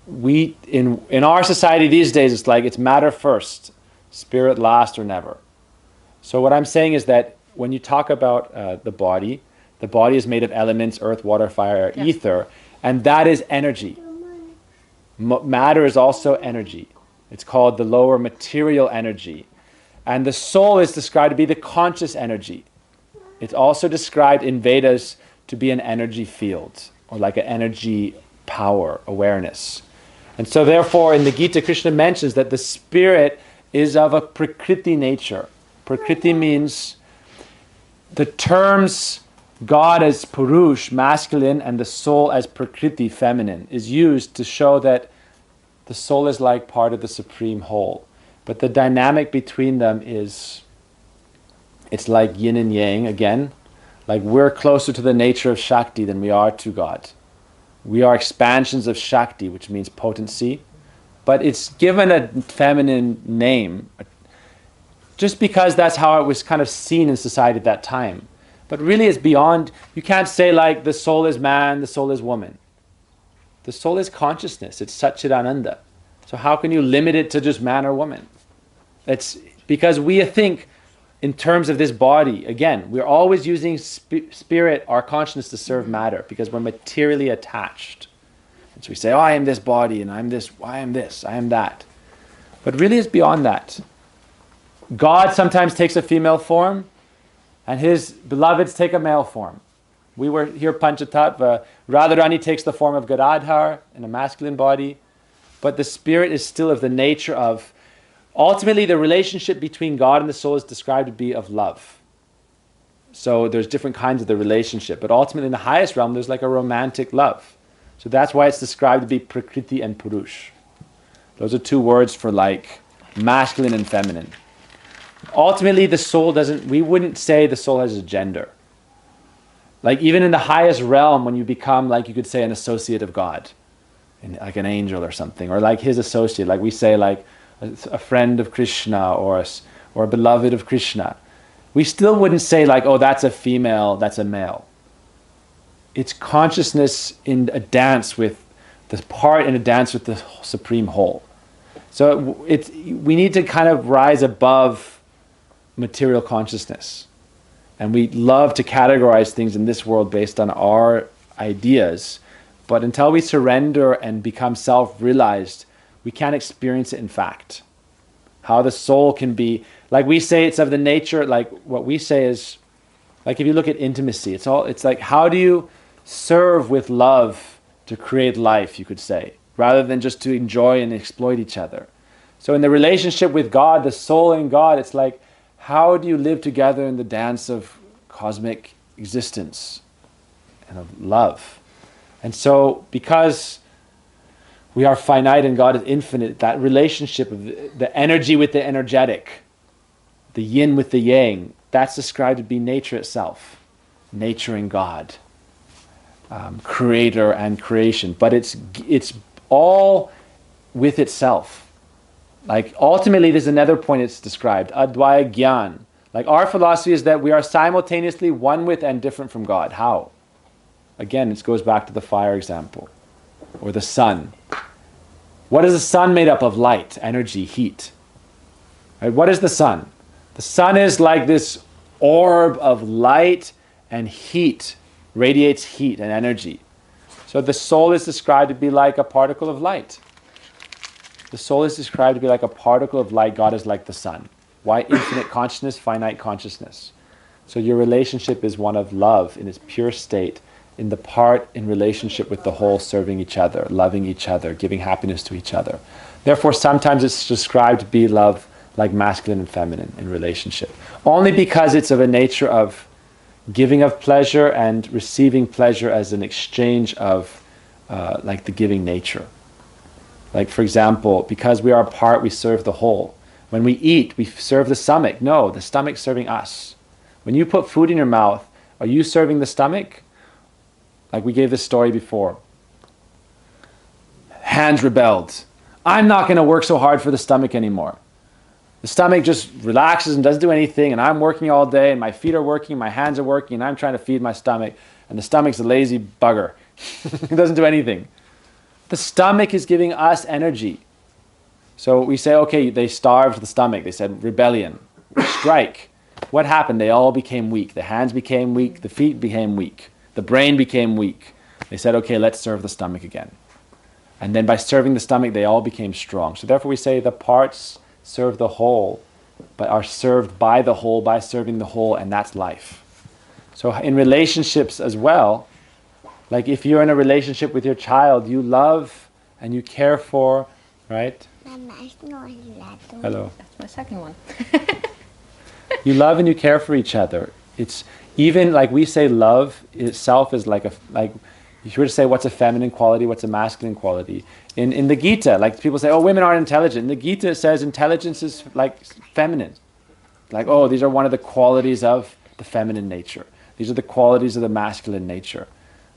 We in our society these days, it's like it's matter first, spirit last or never. So what I'm saying is that when you talk about the body is made of elements: earth, water, fire, ether, and that is energy. Matter is also energy. It's called the lower material energy. And the soul is described to be the conscious energy. It's also described in Vedas to be an energy field, or like an energy power, awareness. And so therefore in the Gita, Krishna mentions that the spirit is of a prakriti nature. Prakriti means the terms God as Purush, masculine, and the soul as Prakriti, feminine, is used to show that the soul is like part of the supreme whole. But the dynamic between them is, it's like yin and yang again. Like we're closer to the nature of Shakti than we are to God. We are expansions of Shakti, which means potency. But it's given a feminine name, just because that's how it was kind of seen in society at that time. But really it's beyond, you can't say like the soul is man, the soul is woman. The soul is consciousness, it's Satchidananda. So how can you limit it to just man or woman? It's because we think in terms of this body. Again, we're always using spirit, our consciousness, to serve matter, because we're materially attached. And so we say, oh, I am this body, and I am this, I am that. But really it's beyond that. God sometimes takes a female form, and his beloveds take a male form. We were here Panchatattva. Radharani takes the form of Gadadhar in a masculine body, but the spirit is still of the nature of, ultimately the relationship between God and the soul is described to be of love. So there's different kinds of the relationship, but ultimately in the highest realm there's like a romantic love. So that's why it's described to be Prakriti and Purush. Those are two words for like masculine and feminine. Ultimately, the soul we wouldn't say the soul has a gender. Like even in the highest realm, when you become, like you could say, an associate of God, like an angel or something, or like his associate, like we say like a friend of Krishna or a beloved of Krishna, we still wouldn't say like, oh, that's a female, that's a male. It's consciousness in a dance with the part, in a dance with the supreme whole. So we need to kind of rise above material consciousness. And we love to categorize things in this world based on our ideas. But until we surrender and become self-realized, we can't experience it in fact. How the soul can be, like we say, it's of the nature, like what we say is, like if you look at intimacy, it's like how do you serve with love to create life, you could say, rather than just to enjoy and exploit each other. So in the relationship with God, the soul and God, it's like, how do you live together in the dance of cosmic existence and of love? And so, because we are finite and God is infinite, that relationship of the energy with the energetic, the yin with the yang, that's described to be nature itself. Nature and God. Creator and creation. But it's all with itself. Like ultimately there's another point it's described, Advaya Gyan. Like our philosophy is that we are simultaneously one with and different from God. How? Again, it goes back to the fire example, or the sun. What is the sun made up of? Light, energy, heat. Right? What is the sun? The sun is like this orb of light and heat, radiates heat and energy. So the soul is described to be like a particle of light. The soul is described to be like a particle of light. God is like the sun. Why? Infinite consciousness, finite consciousness. So your relationship is one of love in its pure state, in the part in relationship with the whole, serving each other, loving each other, giving happiness to each other. Therefore, sometimes it's described to be love like masculine and feminine in relationship. Only because it's of a nature of giving of pleasure and receiving pleasure as an exchange of like the giving nature. Like, for example, because we are a part, we serve the whole. When we eat, we serve the stomach. No, the stomach's serving us. When you put food in your mouth, are you serving the stomach? Like we gave this story before. Hands rebelled. I'm not going to work so hard for the stomach anymore. The stomach just relaxes and doesn't do anything, and I'm working all day, and my feet are working, my hands are working, and I'm trying to feed my stomach, and the stomach's a lazy bugger. It doesn't do anything. The stomach is giving us energy. So we say, okay, they starved the stomach. They said rebellion, strike. What happened? They all became weak. The hands became weak, the feet became weak, the brain became weak. They said, okay, let's serve the stomach again. And then by serving the stomach, they all became strong. So therefore we say the parts serve the whole, but are served by the whole, by serving the whole, and that's life. So in relationships as well, like if you're in a relationship with your child, you love and you care for, right? Hello. That's my second one. You love and you care for each other. It's even like we say love itself is like if you were to say what's a feminine quality, what's a masculine quality. In the Gita, like people say, oh, women aren't intelligent. In the Gita it says intelligence is like feminine. Like, oh, these are one of the qualities of the feminine nature. These are the qualities of the masculine nature.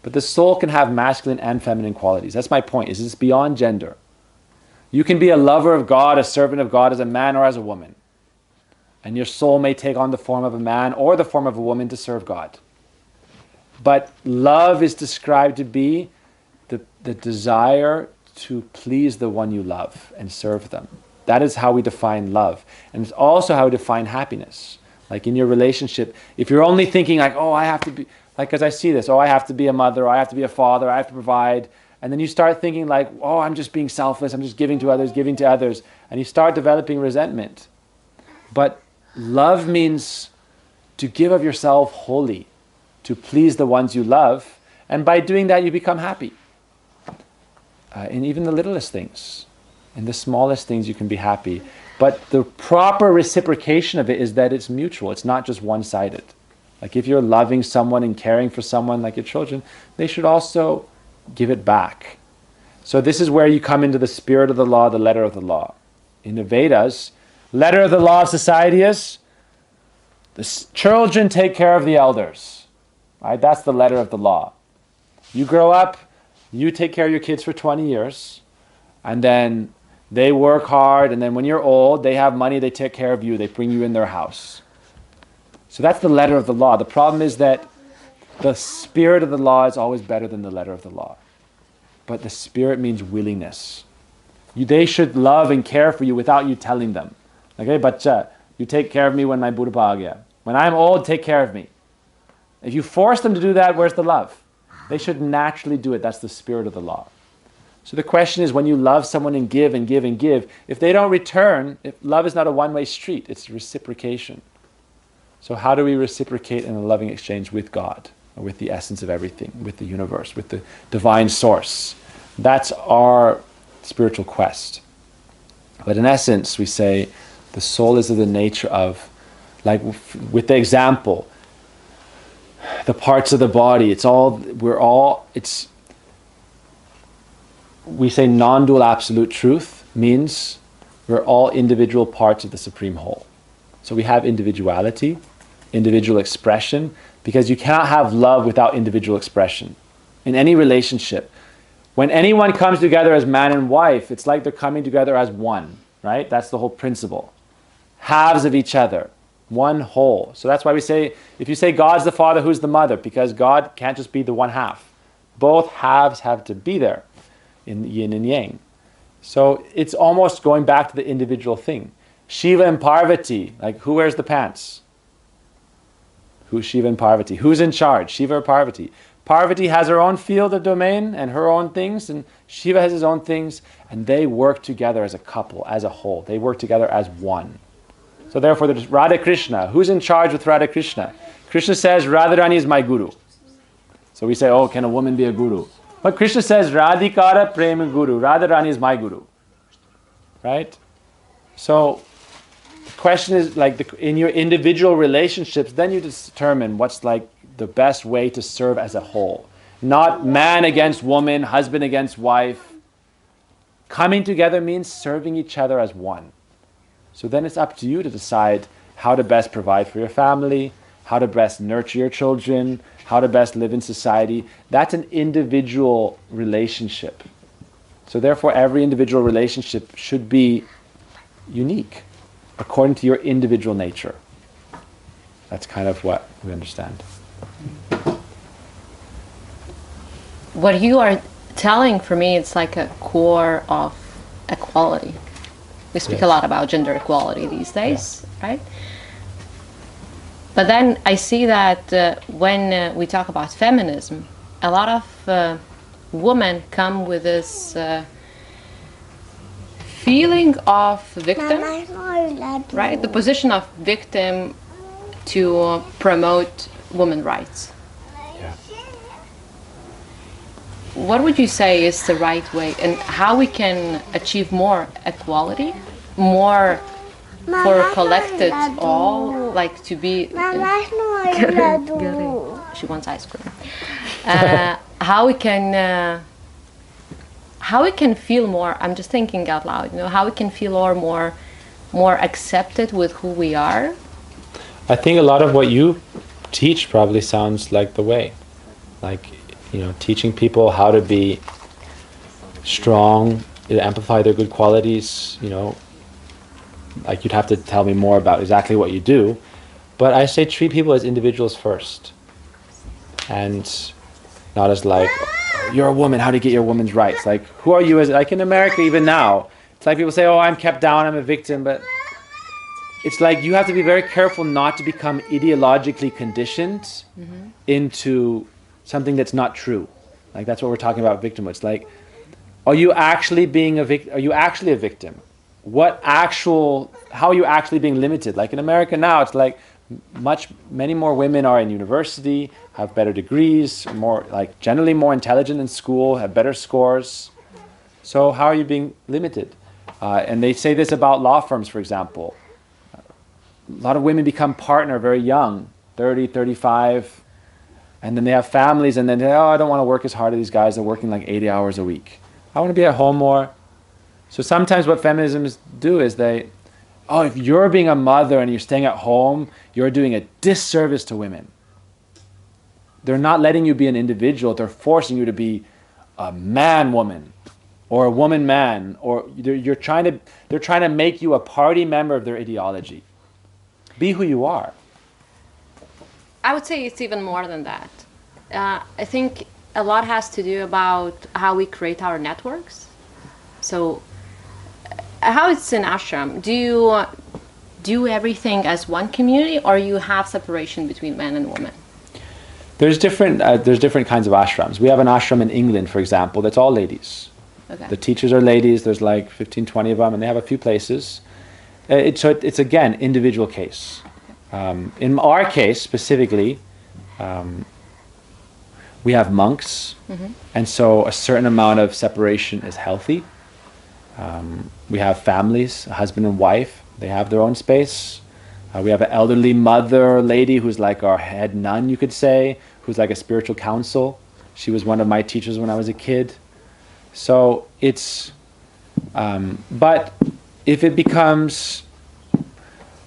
But the soul can have masculine and feminine qualities. That's my point, is it's beyond gender. You can be a lover of God, a servant of God as a man or as a woman. And your soul may take on the form of a man or the form of a woman to serve God. But love is described to be the desire to please the one you love and serve them. That is how we define love. And it's also how we define happiness. Like in your relationship, if you're only thinking like, oh, I have to be, like as I see this, oh, I have to be a mother, or I have to be a father, I have to provide. And then you start thinking like, oh, I'm just being selfless, I'm just giving to others. And you start developing resentment. But love means to give of yourself wholly, to please the ones you love. And by doing that, you become happy. In even the littlest things. In the smallest things, you can be happy. But the proper reciprocation of it is that it's mutual. It's not just one-sided. Like if you're loving someone and caring for someone like your children, they should also give it back. So this is where you come into the spirit of the law, the letter of the law. In the Vedas, letter of the law of society is the children take care of the elders. Right? That's the letter of the law. You grow up, you take care of your kids for 20 years, and then they work hard, and then when you're old, they have money, they take care of you, they bring you in their house. So that's the letter of the law. The problem is that the spirit of the law is always better than the letter of the law. But the spirit means willingness. They should love and care for you without you telling them. Okay, bacha, you take care of me when my Buddha Bhagya. When I'm old, take care of me. If you force them to do that, where's the love? They should naturally do it. That's the spirit of the law. So the question is, when you love someone and give and give and give, if they don't return, love is not a one-way street, it's reciprocation. So how do we reciprocate in a loving exchange with God, or with the essence of everything, with the universe, with the divine source? That's our spiritual quest. But in essence, we say the soul is of the nature of, like with the example, the parts of the body, we say non-dual absolute truth means we're all individual parts of the supreme whole. So we have individuality, individual expression, because you cannot have love without individual expression. In any relationship, when anyone comes together as man and wife, it's like they're coming together as one, right? That's the whole principle. Halves of each other, one whole. So that's why we say, if you say God's the father, who's the mother? Because God can't just be the one half. Both halves have to be there in yin and yang. So it's almost going back to the individual thing. Shiva and Parvati, like who wears the pants? Who's Shiva and Parvati? Who's in charge, Shiva or Parvati? Parvati has her own field of domain and her own things, and Shiva has his own things, and they work together as a couple, as a whole. They work together as one. So therefore, there's Radha Krishna. Who's in charge with Radha Krishna? Krishna says, Radharani is my guru. So we say, oh, can a woman be a guru? But Krishna says, Radhikara Prema Guru. Radharani is my guru. Right? So the question is, like, in your individual relationships, then you determine what's like the best way to serve as a whole. Not man against woman, husband against wife. Coming together means serving each other as one. So then it's up to you to decide how to best provide for your family, how to best nurture your children, how to best live in society. That's an individual relationship. So therefore, every individual relationship should be unique according to your individual nature. That's kind of what we understand. What you are telling, for me, it's like a core of equality. We speak a lot about gender equality these days, right? But then I see that when we talk about feminism, a lot of women come with this feeling of victim, right? The position of victim to promote women's rights. Yeah. What would you say is the right way, and how we can achieve more equality, more for collected all, like to be... She wants ice cream. How we can feel more, I'm just thinking out loud, how we can feel more accepted with who we are. I think a lot of what you teach probably sounds like the way. Like, teaching people how to be strong, amplify their good qualities, like you'd have to tell me more about exactly what you do. But I say treat people as individuals first. And not as like, you're a woman, how do you get your woman's rights? Like, who are you as, like in America even now, it's like people say, oh, I'm kept down, I'm a victim, but it's like you have to be very careful not to become ideologically conditioned into something that's not true. Like that's what we're talking about victimhood. It's like, are you actually being a victim? Are you actually a victim? How are you actually being limited? Like in America now, it's like many more women are in university, have better degrees, more like generally more intelligent in school, have better scores. So how are you being limited? And they say this about law firms, for example. A lot of women become partner very young, 30, 35, and then they have families, and then they say, oh, I don't want to work as hard as these guys. They're working like 80 hours a week. I want to be at home more. So sometimes what feminisms do is if you're being a mother and you're staying at home, you're doing a disservice to women. They're not letting you be an individual. They're forcing you to be a man-woman or a woman-man, or they're trying to make you a party member of their ideology. Be who you are. I would say it's even more than that. I think a lot has to do about how we create our networks. So how it's in ashram, do you do everything as one community, or you have separation between men and women? There's different kinds of ashrams. We have an ashram in England, for example, that's all ladies. Okay. The teachers are ladies. There's like 15, 20 of them, and they have a few places. It's again, individual case. In our case, specifically, we have monks, and so a certain amount of separation is healthy. We have families, a husband and wife. They have their own space. We have an elderly mother lady who's like our head nun, you could say, who's like a spiritual counsel. She was one of my teachers when I was a kid. So it's, but if it becomes,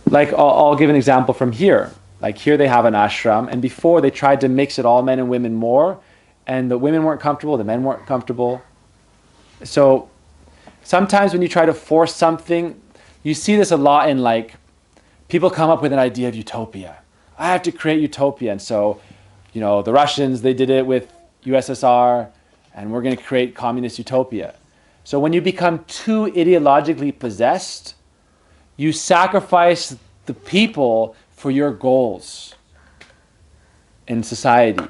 like I'll give an example from here. Like here they have an ashram, and before they tried to mix it all men and women more, and the women weren't comfortable, the men weren't comfortable. So sometimes when you try to force something, you see this a lot in like, people come up with an idea of utopia. I have to create utopia. And so, the Russians, they did it with, USSR, and we're going to create communist utopia. So when you become too ideologically possessed, you sacrifice the people for your goals in society.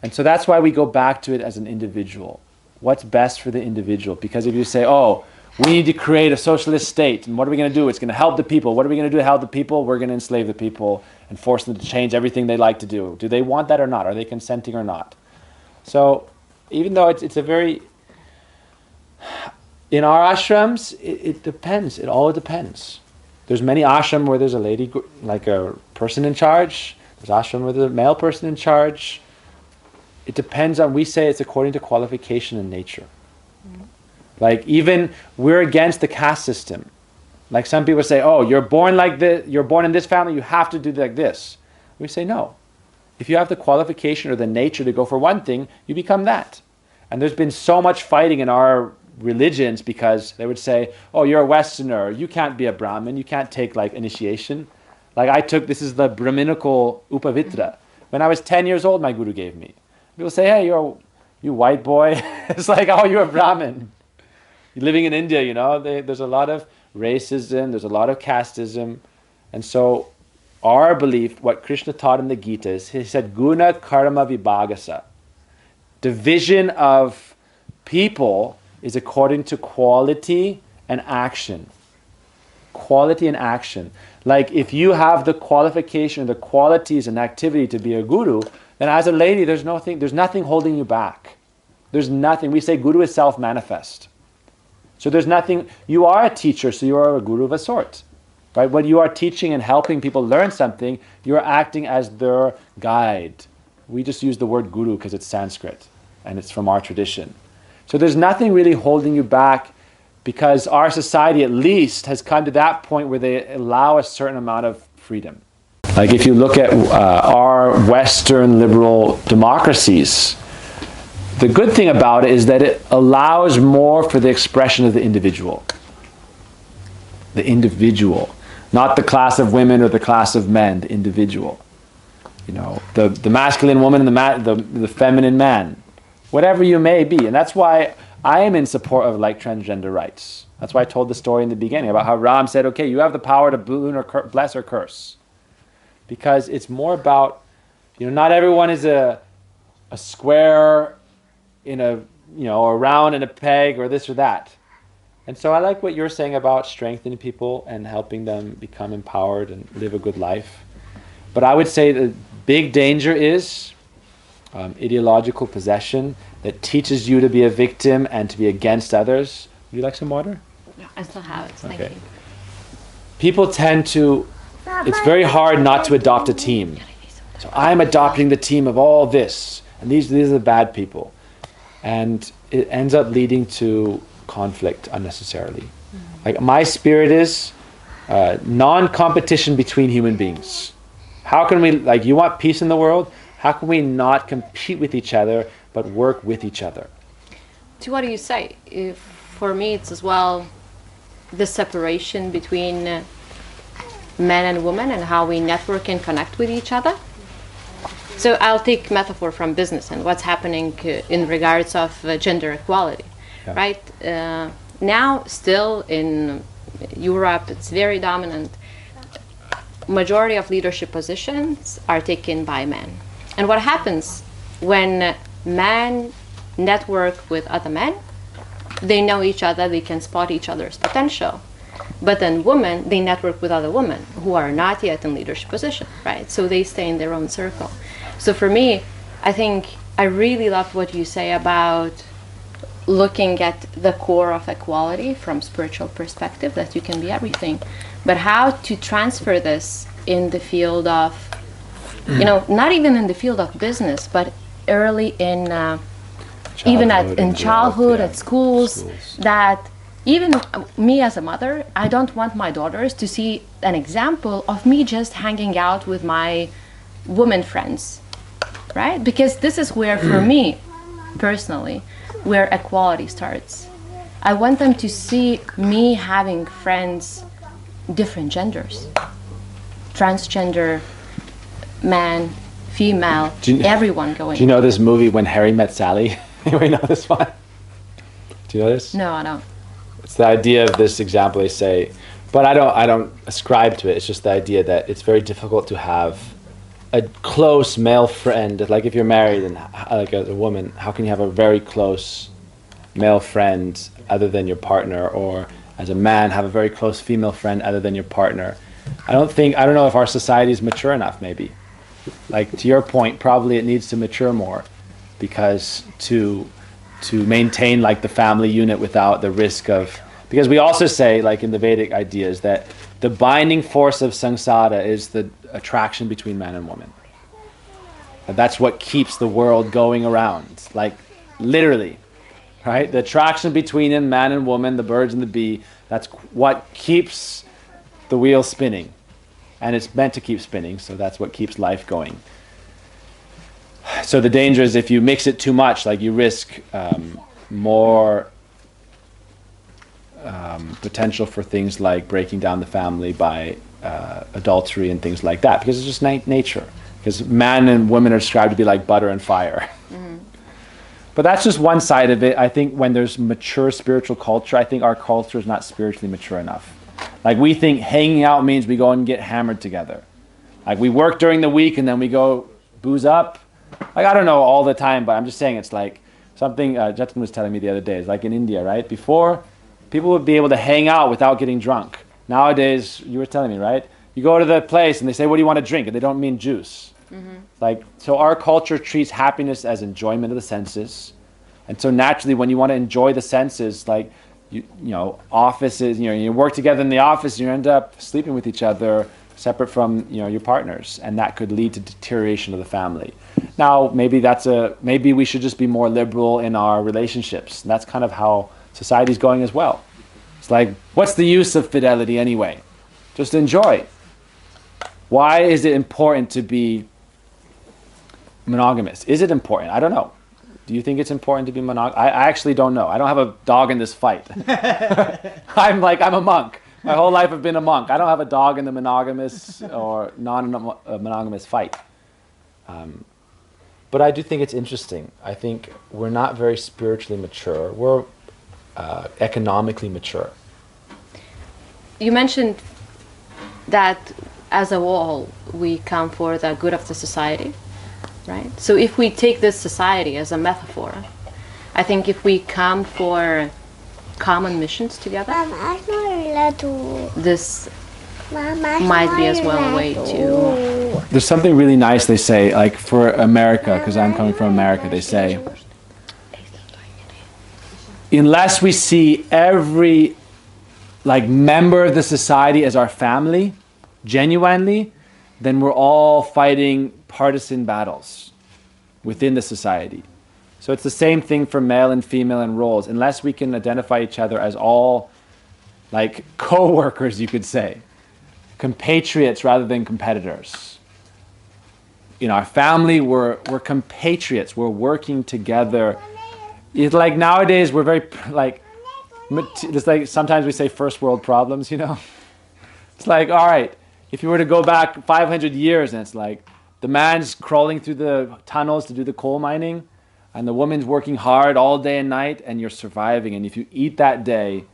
And so that's why we go back to it as an individual. What's best for the individual? Because if you say, oh, we need to create a socialist state, and what are we going to do? It's going to help the people. What are we going to do to help the people? We're going to enslave the people and force them to change everything they like to do. Do they want that or not? Are they consenting or not? So even though it's a very... In our ashrams, it depends. It all depends. There's many ashram where there's a lady, like a person in charge. There's ashram where there's a male person in charge. It depends on, we say it's according to qualification and nature. Like even we're against the caste system. Like some people say, oh, you're born like this, you're born in this family, you have to do like this. We say no. If you have the qualification or the nature to go for one thing, you become that. And there's been so much fighting in our religions because they would say, oh, you're a Westerner, you can't be a Brahmin, you can't take like initiation. Like I took, this is the Brahminical Upavitra. When I was 10 years old, my guru gave me. People say, hey, you white boy. It's like, oh, you're a Brahmin. You're living in India, you know, there's a lot of racism, there's a lot of casteism. And so our belief, what Krishna taught in the Gita is, he said, guna karma vibhagasa. Division of people is according to quality and action. Quality and action. Like if you have the qualification, the qualities and activity to be a guru, then as a lady, there's nothing holding you back. There's nothing. We say guru is self-manifest. So there's nothing, you are a teacher, so you are a guru of a sort. Right? When you are teaching and helping people learn something, you're acting as their guide. We just use the word guru because it's Sanskrit and it's from our tradition. So there's nothing really holding you back because our society at least has come to that point where they allow a certain amount of freedom. Like if you look at our Western liberal democracies, the good thing about it is that it allows more for the expression of the individual. The individual. Not the class of women or the class of men, the individual. You know, the masculine woman and the feminine man. Whatever you may be. And that's why I am in support of like transgender rights. That's why I told the story in the beginning about how Ram said, okay, you have the power to bless or curse. Because it's more about, you know, not everyone is a square in a, you know, a round and a peg or this or that. And so I like what you're saying about strengthening people and helping them become empowered and live a good life. But I would say the big danger is ideological possession that teaches you to be a victim and to be against others. Would you like some water? No, I still have it. Thank you. People tend to, it's very hard not to adopt a team. So I'm adopting the team of all this, and these are the bad people. And it ends up leading to conflict unnecessarily. Like my spirit is non-competition between human beings. How can we, like you want peace in the world, how can we not compete with each other, but work with each other? To what do you say? For me, it's as well the separation between men and women and how we network and connect with each other. So I'll take metaphor from business and what's happening in regards of gender equality, right? Now, still in Europe, it's very dominant. Majority of leadership positions are taken by men. And what happens when men network with other men? They know each other, they can spot each other's potential. But then women, they network with other women who are not yet in leadership position, right? So they stay in their own circle. So for me, I think I really love what you say about looking at the core of equality from spiritual perspective, that you can be everything. But how to transfer this in the field of, you know, not even in the field of business, but early in, even in childhood, at schools, that even me as a mother, I don't want my daughters to see an example of me just hanging out with my women friends, right? Because this is where, for me, personally, where equality starts. I want them to see me having friends, different genders, transgender, man, female, everyone going. Do you know this movie When Harry Met Sally? Anybody know this one? Do you know this? No, I don't. It's the idea of this example they say, but I don't ascribe to it. It's just the idea that it's very difficult to have a close male friend. Like if you're married and like as a woman, how can you have a very close male friend other than your partner, or as a man have a very close female friend other than your partner? I don't know if our society is mature enough, maybe. Like to your point, probably it needs to mature more, because to maintain like the family unit without the risk of, because we also say like in the Vedic ideas that the binding force of samsara is the attraction between man and woman. And that's what keeps the world going around, like literally, right? The attraction between man and woman, the birds and the bee, that's what keeps the wheel spinning. And it's meant to keep spinning, so that's what keeps life going. So the danger is if you mix it too much, like you risk more potential for things like breaking down the family by adultery and things like that, because it's just nature. Because man and women are described to be like butter and fire. Mm-hmm. But that's just one side of it. I think when there's mature spiritual culture, I think our culture is not spiritually mature enough. Like we think hanging out means we go and get hammered together. Like we work during the week and then we go booze up. Like I don't know all the time, but I'm just saying it's like something Jatin was telling me the other day. It's like in India, right? Before, people would be able to hang out without getting drunk. Nowadays, you were telling me, right? You go to the place and they say, what do you want to drink? And they don't mean juice. Mm-hmm. Like, so our culture treats happiness as enjoyment of the senses. And so naturally, when you want to enjoy the senses, like, you know, offices, you work together in the office, you end up sleeping with each other separate from, your partners. And that could lead to deterioration of the family. Now, maybe we should just be more liberal in our relationships. And that's kind of how society's going as well. It's like, what's the use of fidelity anyway? Just enjoy. Why is it important to be monogamous? Is it important? I don't know. Do you think it's important to be monogamous? I actually don't know. I don't have a dog in this fight. I'm a monk. My whole life I've been a monk. I don't have a dog in the monogamous or non-monogamous fight. But I do think it's interesting. I think we're not very spiritually mature. We're economically mature. You mentioned that as a whole, we come for the good of the society, right? So if we take this society as a metaphor, I think if we come for common missions together, this might be as well a way to... There's something really nice they say, like for America, because I'm coming from America, they say, unless we see every member of the society as our family, genuinely, then we're all fighting partisan battles within the society. So it's the same thing for male and female and roles. Unless we can identify each other as all co-workers, you could say, compatriots rather than competitors. In our family, we're compatriots. We're working together. It's like nowadays we're very it's like sometimes we say first world problems, It's like, all right, if you were to go back 500 years and it's like the man's crawling through the tunnels to do the coal mining and the woman's working hard all day and night and you're surviving. And if you eat that day,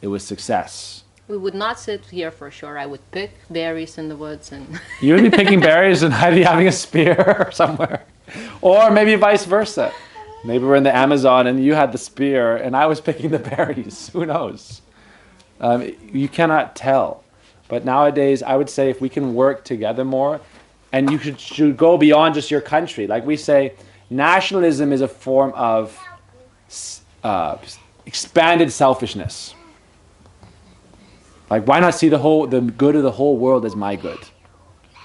it was success. We would not sit here for sure. I would pick berries in the woods and... You would be picking berries and I'd be having a spear somewhere. Or maybe vice versa. Maybe we're in the Amazon and you had the spear and I was picking the berries. Who knows? You cannot tell. But nowadays, I would say if we can work together more, and you should go beyond just your country. Like we say, nationalism is a form of expanded selfishness. Like, why not see the good of the whole world as my good?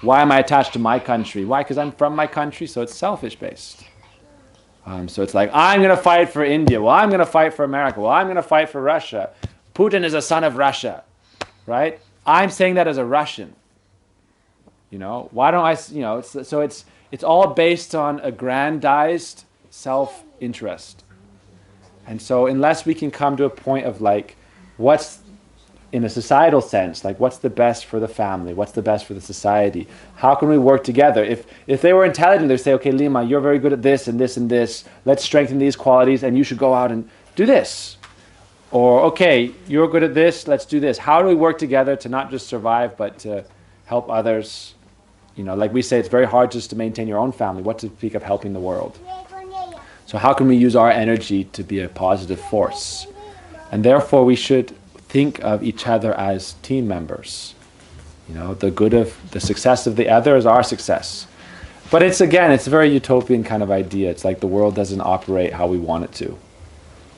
Why am I attached to my country? Why? Because I'm from my country, so it's selfish-based. So it's like, I'm going to fight for India. Well, I'm going to fight for America. Well, I'm going to fight for Russia. Putin is a son of Russia, right? I'm saying that as a Russian. Why don't I, so it's all based on aggrandized self-interest. And so unless we can come to a point of in a societal sense, like what's the best for the family, what's the best for the society, how can we work together? If they were intelligent, they'd say, okay, Lima, you're very good at this and this and this, let's strengthen these qualities and you should go out and do this. Or, okay, you're good at this, let's do this. How do we work together to not just survive, but to help others? You know, like we say, it's very hard just to maintain your own family. What to speak of helping the world? So how can we use our energy to be a positive force? And therefore we should think of each other as team members. You know, the success of the other is our success. But it's a very utopian kind of idea. It's like the world doesn't operate how we want it to.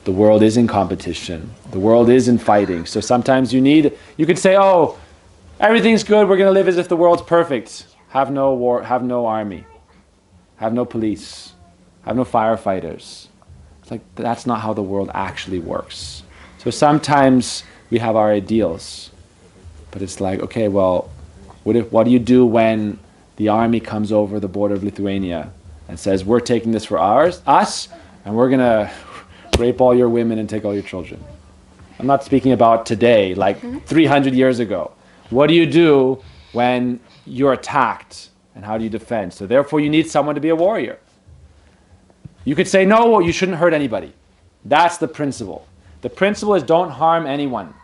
The world is in competition. The world is in fighting. So sometimes you could say, oh, everything's good, we're going to live as if the world's perfect. Have no war, have no army, have no police, have no firefighters. It's like, that's not how the world actually works. So sometimes we have our ideals, but it's like, okay, well, what do you do when the army comes over the border of Lithuania and says, we're taking this for us, and we're going to rape all your women and take all your children? I'm not speaking about today, like 300 years ago. What do you do when you're attacked, and how do you defend? So therefore you need someone to be a warrior. You could say, no, you shouldn't hurt anybody. That's the principle. The principle is don't harm anyone.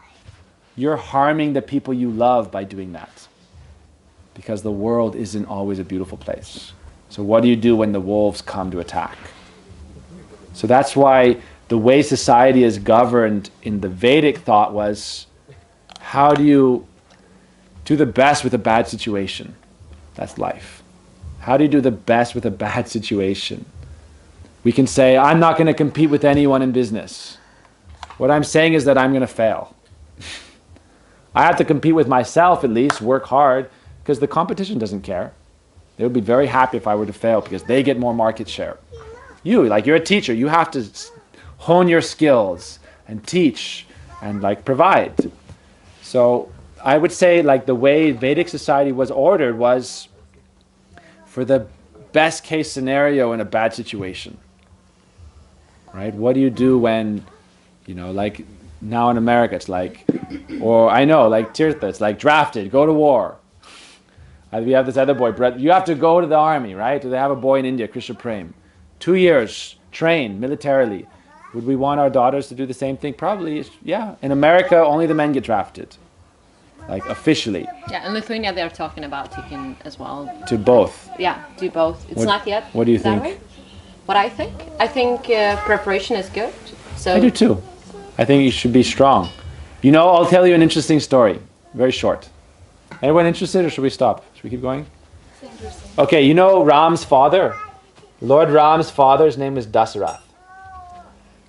You're harming the people you love by doing that. Because the world isn't always a beautiful place. So what do you do when the wolves come to attack? So that's why the way society is governed in the Vedic thought was, how do you do the best with a bad situation? That's life. How do you do the best with a bad situation? We can say, I'm not going to compete with anyone in business. What I'm saying is that I'm going to fail. I have to compete with myself at least, work hard, because the competition doesn't care. They would be very happy if I were to fail because they get more market share. You're a teacher, you have to hone your skills and teach and provide. So I would say the way Vedic society was ordered was for the best case scenario in a bad situation. Right? What do you do when, now in America it's Tirtha, it's drafted, go to war. We have this other boy, Brett, you have to go to the army, right? They have a boy in India, Krishna Prem. 2 years, trained militarily. Would we want our daughters to do the same thing? Probably, yeah. In America, only the men get drafted. Officially. Yeah, in Lithuania they're talking about taking as well. To both. Yeah, do both. It's not yet. What do you think? Right? What I think? I think preparation is good. So I do too. I think you should be strong. I'll tell you an interesting story. Very short. Anyone interested or should we stop? Should we keep going? It's interesting. Okay, Ram's father? Lord Ram's father's name is Dasarath.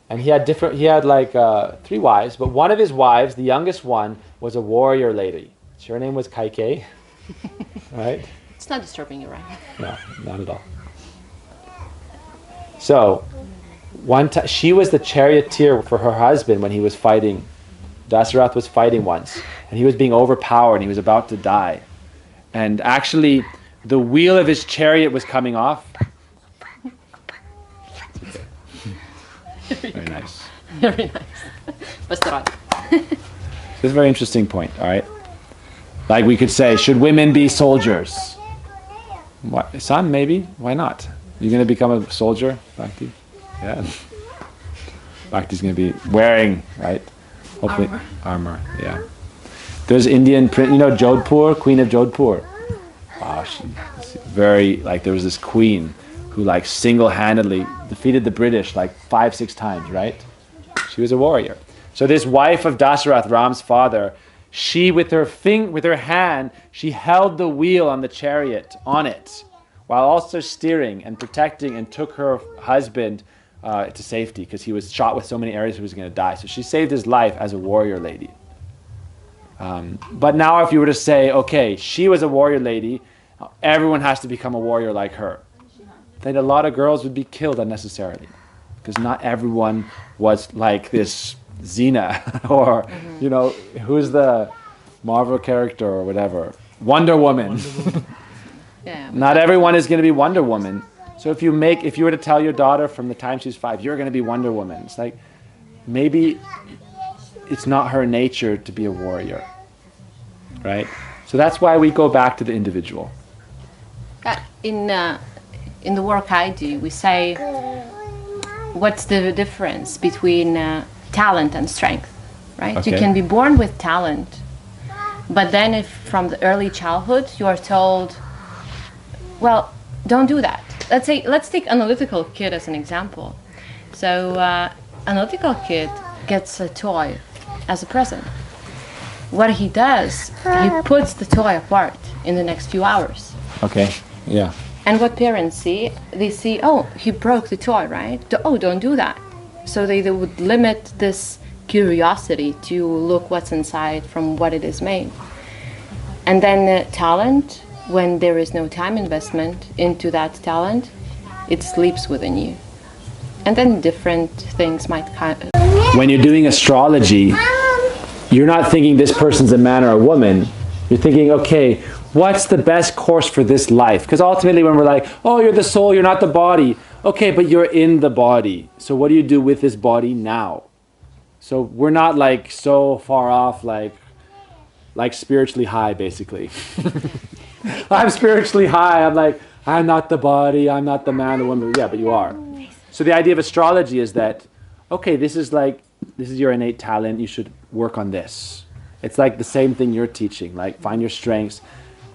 And he had 3 wives, but one of his wives, the youngest one, was a warrior lady. Her name was Kaikeyi. Right? It's not disturbing you, right? No, not at all. So, one time she was the charioteer for her husband when he was fighting. Dasarath was fighting once, and he was being overpowered, and he was about to die. And actually, the wheel of his chariot was coming off. Very nice. Very nice. This is a very interesting point, all right? We could say, should women be soldiers? What, son, maybe? Why not? You're going to become a soldier, Bhakti? Yeah. Bhakti's going to be wearing, right? Hopefully, armor, yeah. There's Indian print, Jodhpur, Queen of Jodhpur. Wow, she's very, there was this queen who single-handedly defeated the British 5-6 times, right? She was a warrior. So this wife of Dasarath, Ram's father, she with her hand, she held the wheel on the chariot, on it, while also steering and protecting, and took her husband to safety because he was shot with so many arrows he was going to die. So she saved his life as a warrior lady. But now if you were to say, okay, she was a warrior lady, everyone has to become a warrior like her, then a lot of girls would be killed unnecessarily because not everyone was like this Xena or, who's the Marvel character or whatever, Wonder Woman. Yeah. Not everyone is going to be Wonder Woman. So if you were to tell your daughter from the time she's 5, you're going to be Wonder Woman. It's maybe it's not her nature to be a warrior, right? So that's why we go back to the individual. In the work I do, we say, what's the difference between talent and strength, right? Okay. You can be born with talent, but then if from the early childhood you are told, well, don't do that. Let's take analytical kid as an example. So analytical kid gets a toy as a present. What he does, he puts the toy apart in the next few hours. Okay, yeah. And what parents see, they see, oh, he broke the toy, right? Oh, don't do that. So they would limit this curiosity to look what's inside from what it is made. And then talent, when there is no time investment into that talent, it sleeps within you. And then different things might come. When you're doing astrology, you're not thinking this person's a man or a woman. You're thinking, okay, what's the best course for this life? Because ultimately when we're like, oh, you're the soul, you're not the body. Okay, but you're in the body. So what do you do with this body now? So we're not like so far off, like spiritually high, basically. I'm spiritually high. I'm like, I'm not the body, I'm not the man, the woman. Yeah, but you are. So the idea of astrology is that, okay, this is your innate talent, you should work on this. It's like the same thing you're teaching, like find your strengths.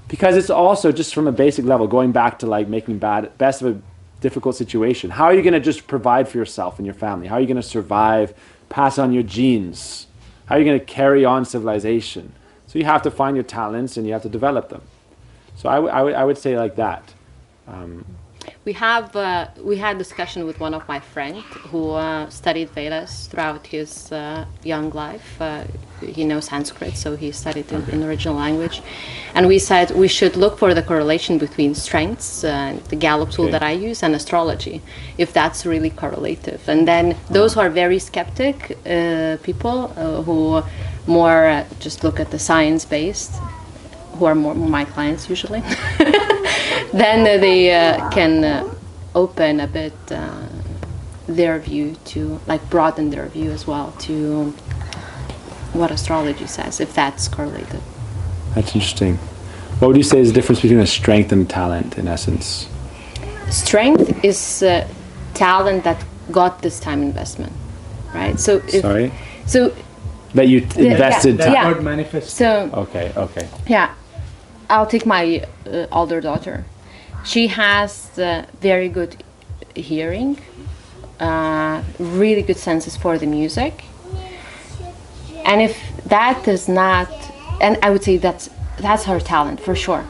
Because it's also just from a basic level, going back to like making best of a difficult situation. How are you going to just provide for yourself and your family? How are you going to survive, pass on your genes? How are you going to carry on civilization? So you have to find your talents and you have to develop them. So I would say like that. We had discussion with one of my friends who studied Vedas throughout his young life. He knows Sanskrit, so he studied in the original language. And we said we should look for the correlation between strengths, the Gallup tool that I use, and astrology, if that's really correlative. And then those who are very skeptic people who more just look at the science-based, who are more my clients usually, then they can open a bit their view to, like, broaden their view as well to what astrology says, if that's correlated. That's interesting. What would you say is the difference between a strength and talent, in essence? Strength is talent that got this time investment, right? So that you invested time. Yeah. Manifest. So Okay. yeah, I'll take my older daughter. She has very good hearing, really good senses for the music. And if that is not, and I would say that's her talent for sure.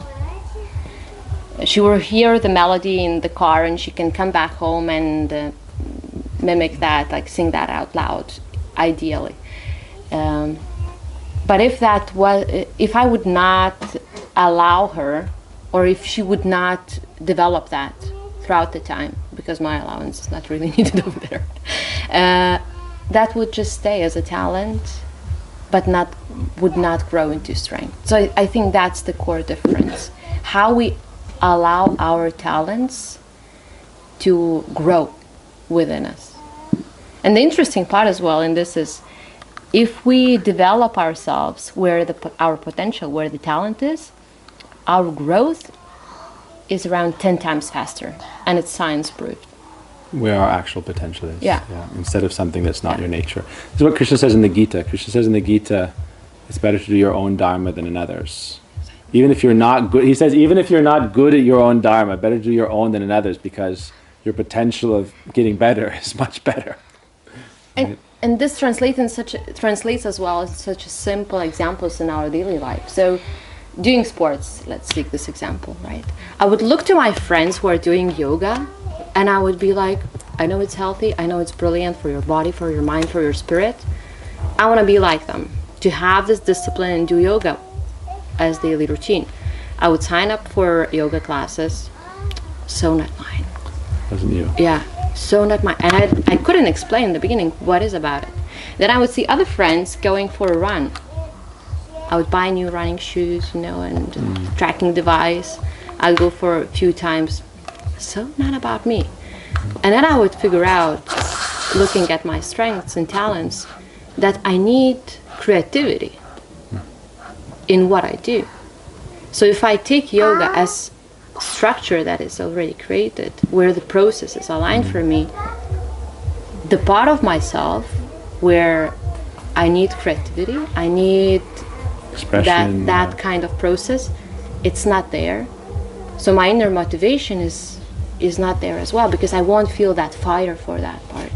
She will hear the melody in the car and she can come back home and mimic that, like sing that out loud, ideally. But if I would not allow her, or if she would not develop that throughout the time, because my allowance is not really needed over there, that would just stay as a talent, but would not grow into strength. So I think that's the core difference. How we allow our talents to grow within us. And the interesting part as well in this is, if we develop ourselves where our potential, where the talent is, our growth is around 10 times faster, and it's science proved. Where our actual potential is. Yeah. Instead of something that's not your nature. This is what Krishna says in the Gita. Krishna says in the Gita, it's better to do your own dharma than another's. Even if you're not good, he says, even if you're not good at your own dharma, better to do your own than another's, because your potential of getting better is much better. And this translates as well as such simple examples in our daily life. So doing sports, let's take this example, right? I would look to my friends who are doing yoga, and I would be like, I know it's healthy, I know it's brilliant for your body, for your mind, for your spirit. I want to be like them, to have this discipline and do yoga as daily routine. I would sign up for yoga classes, so not mine. Wasn't you? Yeah, so not mine. And I couldn't explain in the beginning what is about it. Then I would see other friends going for a run. I would buy new running shoes, and tracking device. I'd go for a few times. So not about me. And then I would figure out, looking at my strengths and talents, that I need creativity in what I do. So if I take yoga as structure that is already created, where the process is aligned for me, the part of myself where I need creativity, I need Expression, that kind of process, it's not there. So my inner motivation is not there as well, because I won't feel that fire for that part.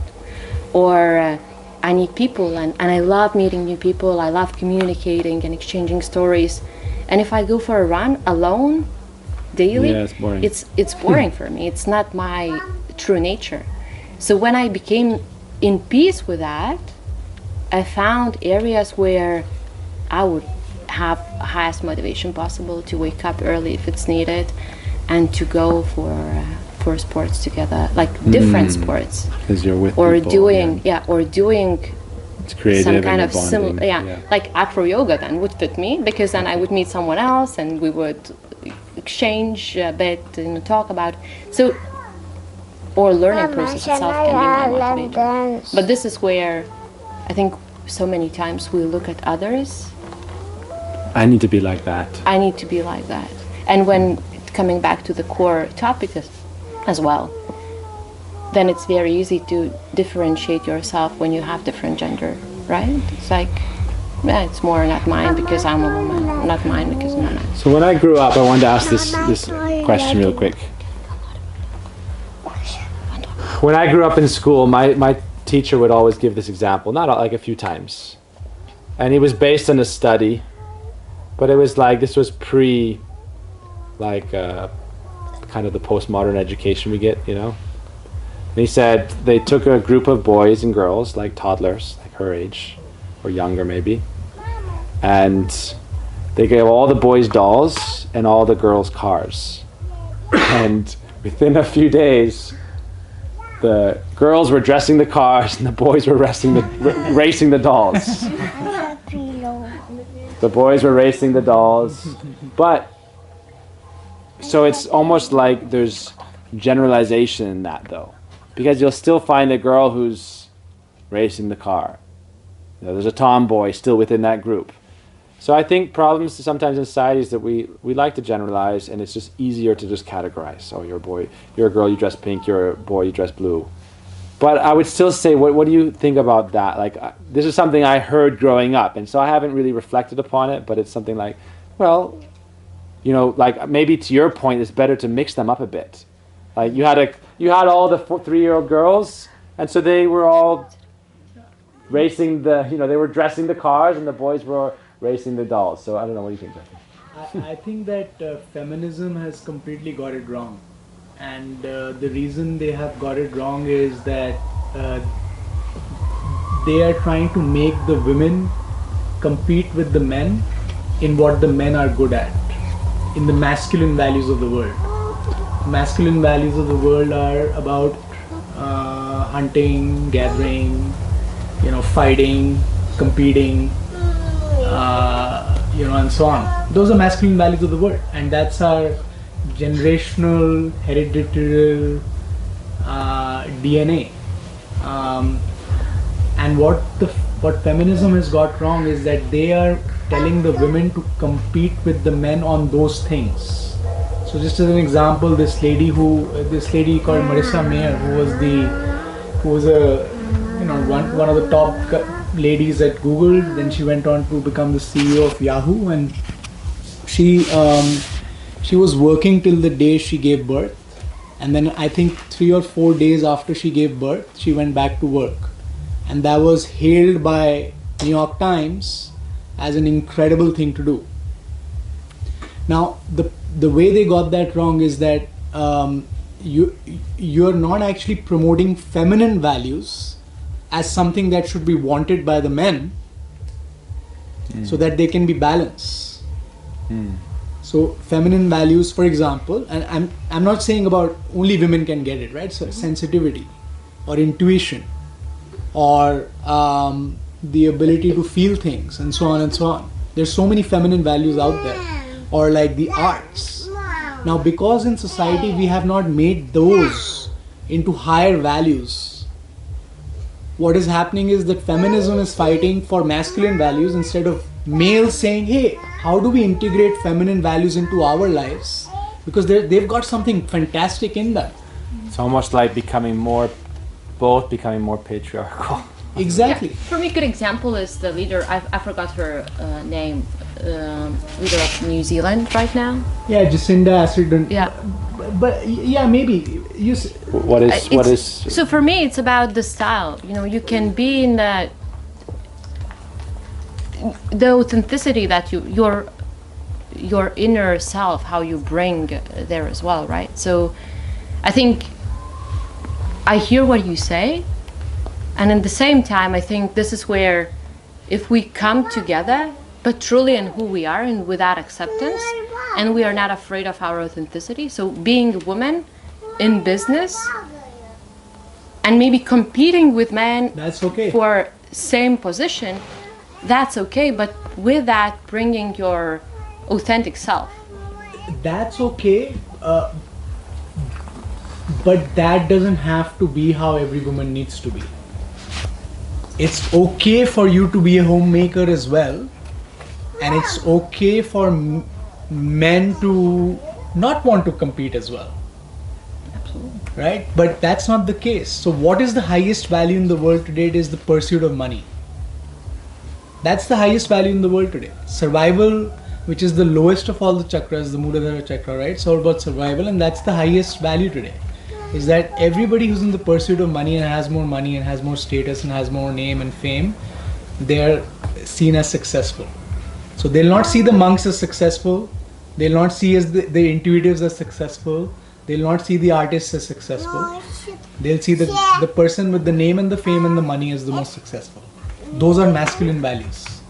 Or I need people, and I love meeting new people, I love communicating and exchanging stories. And if I go for a run alone daily, it's boring. It's boring for me. It's not my true nature. So when I became in peace with that, I found areas where I would have highest motivation possible to wake up early if it's needed, and to go for sports together, like different sports. Because you're with or people, doing or doing it's creative some kind and of you're similar, bonding. like acro yoga then would fit me, because then I would meet someone else and we would exchange a bit and talk about. So, or learning process itself can be my motivator. But this is where I think so many times we look at others. I need to be like that. I need to be like that. And when coming back to the core topic as well, then it's very easy to differentiate yourself when you have different gender, right? It's like, it's more not mine because I'm a woman, not mine because I'm a man. So when I grew up, I wanted to ask this question real quick. When I grew up in school, my teacher would always give this example, not like a few times. And it was based on a study, but it was like, this was kind of the postmodern education we get, you know? And he said they took a group of boys and girls, like toddlers, like her age, or younger maybe, and they gave all the boys dolls and all the girls cars. And within a few days, the girls were dressing the cars and the boys were racing the dolls. The boys were racing the dolls. But, so it's almost like there's generalization in that though. Because you'll still find a girl who's racing the car. You know, there's a tomboy still within that group. So I think problems sometimes in society is that we like to generalize, and it's just easier to just categorize. Oh, you're a boy, you're a girl, you dress pink, you're a boy, you dress blue. But I would still say, what do you think about that? Like, this is something I heard growing up, and so I haven't really reflected upon it, but it's something like, well, you know, like maybe to your point, it's better to mix them up a bit. Like you had all the 3-year-old girls, and so they were all racing they were dressing the cars, and the boys were racing the dolls. So I don't know, what do you think, Jeffrey? I think that feminism has completely got it wrong, and the reason they have got it wrong is that they are trying to make the women compete with the men in what the men are good at, in the masculine values of the world. Masculine values of the world are about hunting, gathering, fighting, competing, and so on. Those are masculine values of the world, and that's our generational, hereditary DNA. And what feminism has got wrong is that they are telling the women to compete with the men on those things. So just as an example, this lady called Marissa Mayer, who was one of the top ladies at Google. Then she went on to become the CEO of Yahoo, and she was working till the day she gave birth, and then I think 3 or 4 days after she gave birth, she went back to work, and that was hailed by New York Times as an incredible thing to do. Now, the way they got that wrong is that you're not actually promoting feminine values as something that should be wanted by the men, so that they can be balanced. So feminine values, for example, and I'm not saying about only women can get it, right? So sensitivity or intuition or the ability to feel things and so on and so on. There's so many feminine values out there. Or like the arts. Now, because in society we have not made those into higher values, what is happening is that feminism is fighting for masculine values instead of males saying, hey, how do we integrate feminine values into our lives? Because they've got something fantastic in them. It's almost like both becoming more patriarchal. Exactly. Yeah, for me, a good example is the leader, I forgot her name, leader of New Zealand right now. Yeah, Jacinda Ardern. Yeah. But yeah, maybe. What is... So for me, it's about the style. You know, you can be in the authenticity that your inner self, how you bring there as well, right? So I think I hear what you say, and at the same time, I think this is where if we come together, but truly in who we are and without acceptance, and we are not afraid of our authenticity, so being a woman in business and maybe competing with men, that's okay, for same position, that's okay, but with that bringing your authentic self. That's okay, but that doesn't have to be how every woman needs to be. It's okay for you to be a homemaker as well, and it's okay for men to not want to compete as well. Absolutely. Right? But that's not the case. So what is the highest value in the world today? It is the pursuit of money. That's the highest value in the world today. Survival, which is the lowest of all the chakras, the Muladhara chakra, right? It's all about survival, and that's the highest value today. Is that everybody who's in the pursuit of money and has more money and has more status and has more name and fame, they're seen as successful. So they'll not see the monks as successful, they'll not see as the intuitives as successful, they'll not see the artists as successful, they'll see the person with the name and the fame and the money as the most successful. Those are masculine values.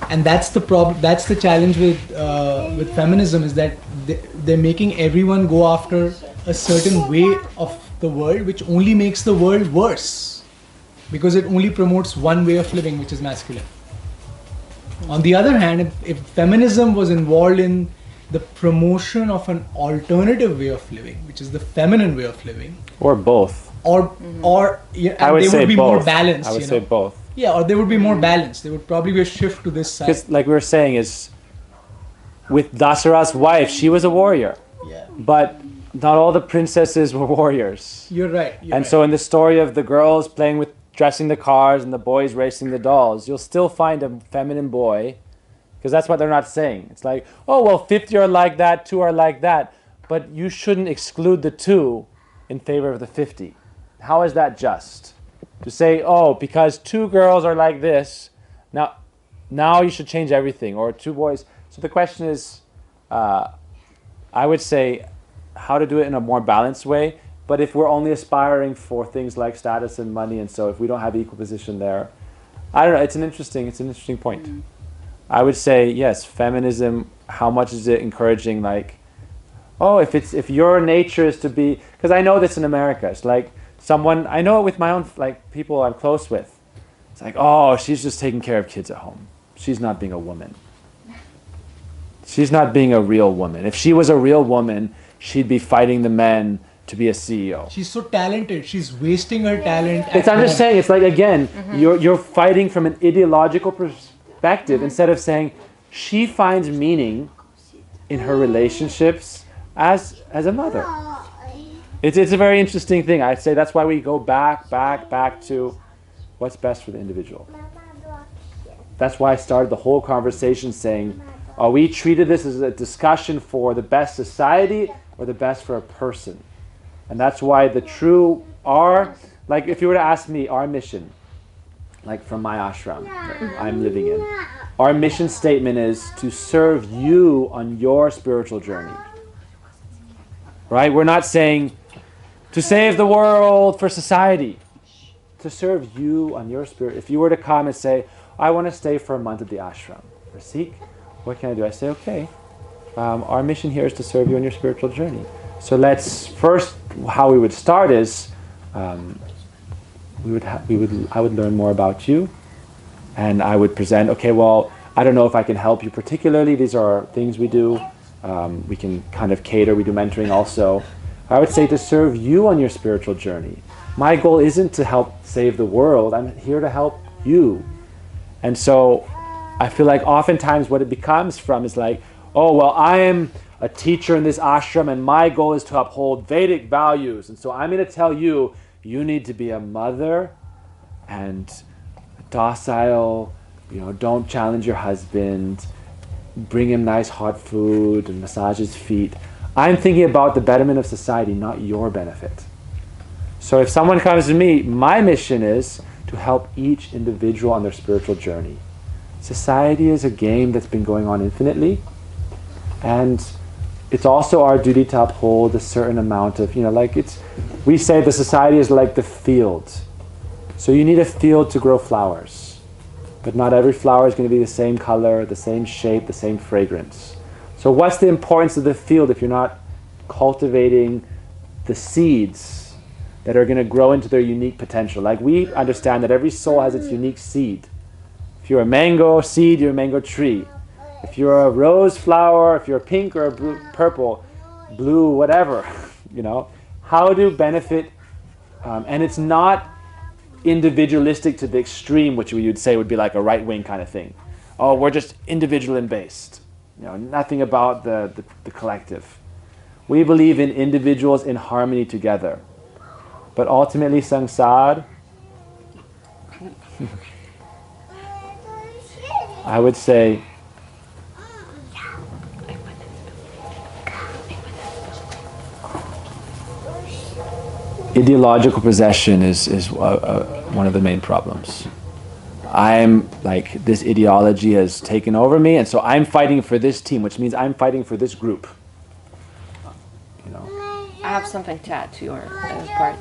And that's the problem. That's the challenge with feminism, is that they're making everyone go after a certain way of the world, which only makes the world worse, because it only promotes one way of living, which is masculine. On the other hand, if feminism was involved in the promotion of an alternative way of living, which is the feminine way of living, or both, or yeah, I would they say would be both. more balanced. I would say both. Yeah, or they would be more balanced. There would probably be a shift to this side. Because, like we were saying, is with Dasarath's wife, she was a warrior. Yeah. But not all the princesses were warriors. You're right. So in the story of the girls playing with dressing the cars and the boys racing the dolls, you'll still find a feminine boy, because that's what they're not saying. It's like, oh, well, 50 are like that, 2 are like that. But you shouldn't exclude the 2 in favor of the 50. How is that just? To say, oh, because 2 girls are like this, now you should change everything, or 2 boys. So the question is, I would say, how to do it in a more balanced way. But if we're only aspiring for things like status and money, and so if we don't have equal position there, I don't know. It's an interesting point. I would say yes, feminism. How much is it encouraging? Like, oh, if your nature is to be, because I know this in America. It's like someone I know it with my own people I'm close with. It's like, oh, she's just taking care of kids at home. She's not being a woman. She's not being a real woman. If she was a real woman, she'd be fighting the men to be a CEO. She's so talented. She's wasting her talent. I'm just saying, it's like, again, you're fighting from an ideological perspective instead of saying she finds meaning in her relationships as a mother. It's a very interesting thing. I'd say that's why we go back to what's best for the individual. That's why I started the whole conversation saying, we treated this as a discussion for the best society or the best for a person. And that's why like if you were to ask me our mission, like from my ashram that I'm living in, our mission statement is to serve you on your spiritual journey. Right? We're not saying to save the world for society. To serve you on your spirit. If you were to come and say, I want to stay for a month at the ashram, Rasik, what can I do? I say, okay, our mission here is to serve you on your spiritual journey. So let's first, how we would start is, I would learn more about you, and I would present, okay, well, I don't know if I can help you particularly. These are things we do. We can kind of cater. We do mentoring also. I would say to serve you on your spiritual journey. my goal isn't to help save the world. I'm here to help you. And so I feel like oftentimes what it becomes from is like, oh, well, I am a teacher in this ashram and my goal is to uphold Vedic values. And so I'm going to tell you, you need to be a mother and docile, don't challenge your husband, bring him nice hot food and massage his feet. I'm thinking about the betterment of society, not your benefit. So if someone comes to me, my mission is to help each individual on their spiritual journey. Society is a game that's been going on infinitely, and it's also our duty to uphold a certain amount of, we say the society is like the field. So you need a field to grow flowers, but not every flower is going to be the same color, the same shape, the same fragrance. So what's the importance of the field if you're not cultivating the seeds that are going to grow into their unique potential? Like we understand that every soul has its unique seed. If you're a mango seed, you're a mango tree. If you're a rose flower, if you're a pink or a blue, purple, blue, whatever, how to benefit, and it's not individualistic to the extreme, which we would say would be like a right-wing kind of thing. Oh, we're just individual and based. Nothing about the collective. We believe in individuals in harmony together. But ultimately, sangsar, I would say, ideological possession is one of the main problems. I'm like, this ideology has taken over me, and so I'm fighting for this team, which means I'm fighting for this group. I have something to add to your part.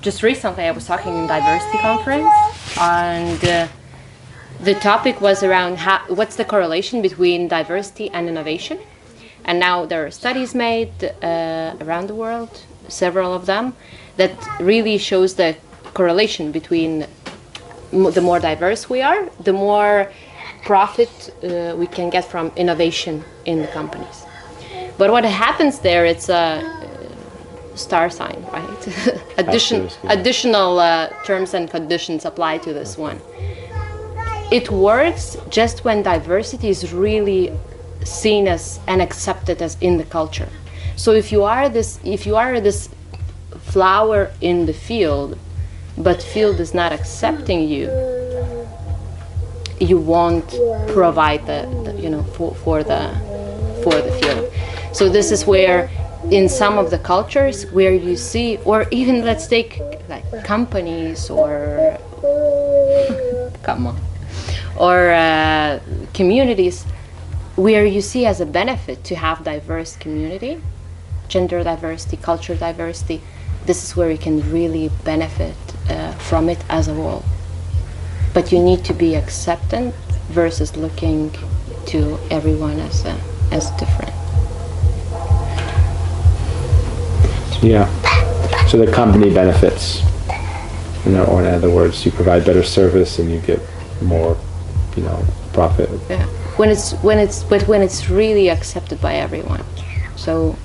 Just recently I was talking in diversity conference, and the topic was around what's the correlation between diversity and innovation. And now there are studies made around the world, several of them, that really shows the correlation between the more diverse we are, the more profit we can get from innovation in the companies. But what happens there, it's a star sign, right? Additional terms and conditions apply to this one. It works just when diversity is really seen as and accepted as in the culture. So if you are this flower in the field, but field is not accepting you, you won't provide for the field. So this is where in some of the cultures where you see, or even let's take like companies or or communities where you see as a benefit to have diverse community, gender diversity, culture diversity. This is where you can really benefit from it as a whole. But you need to be acceptant versus looking to everyone as different. Yeah. So the company benefits, or in other words, you provide better service and you get more, profit. Yeah. When it's really accepted by everyone. So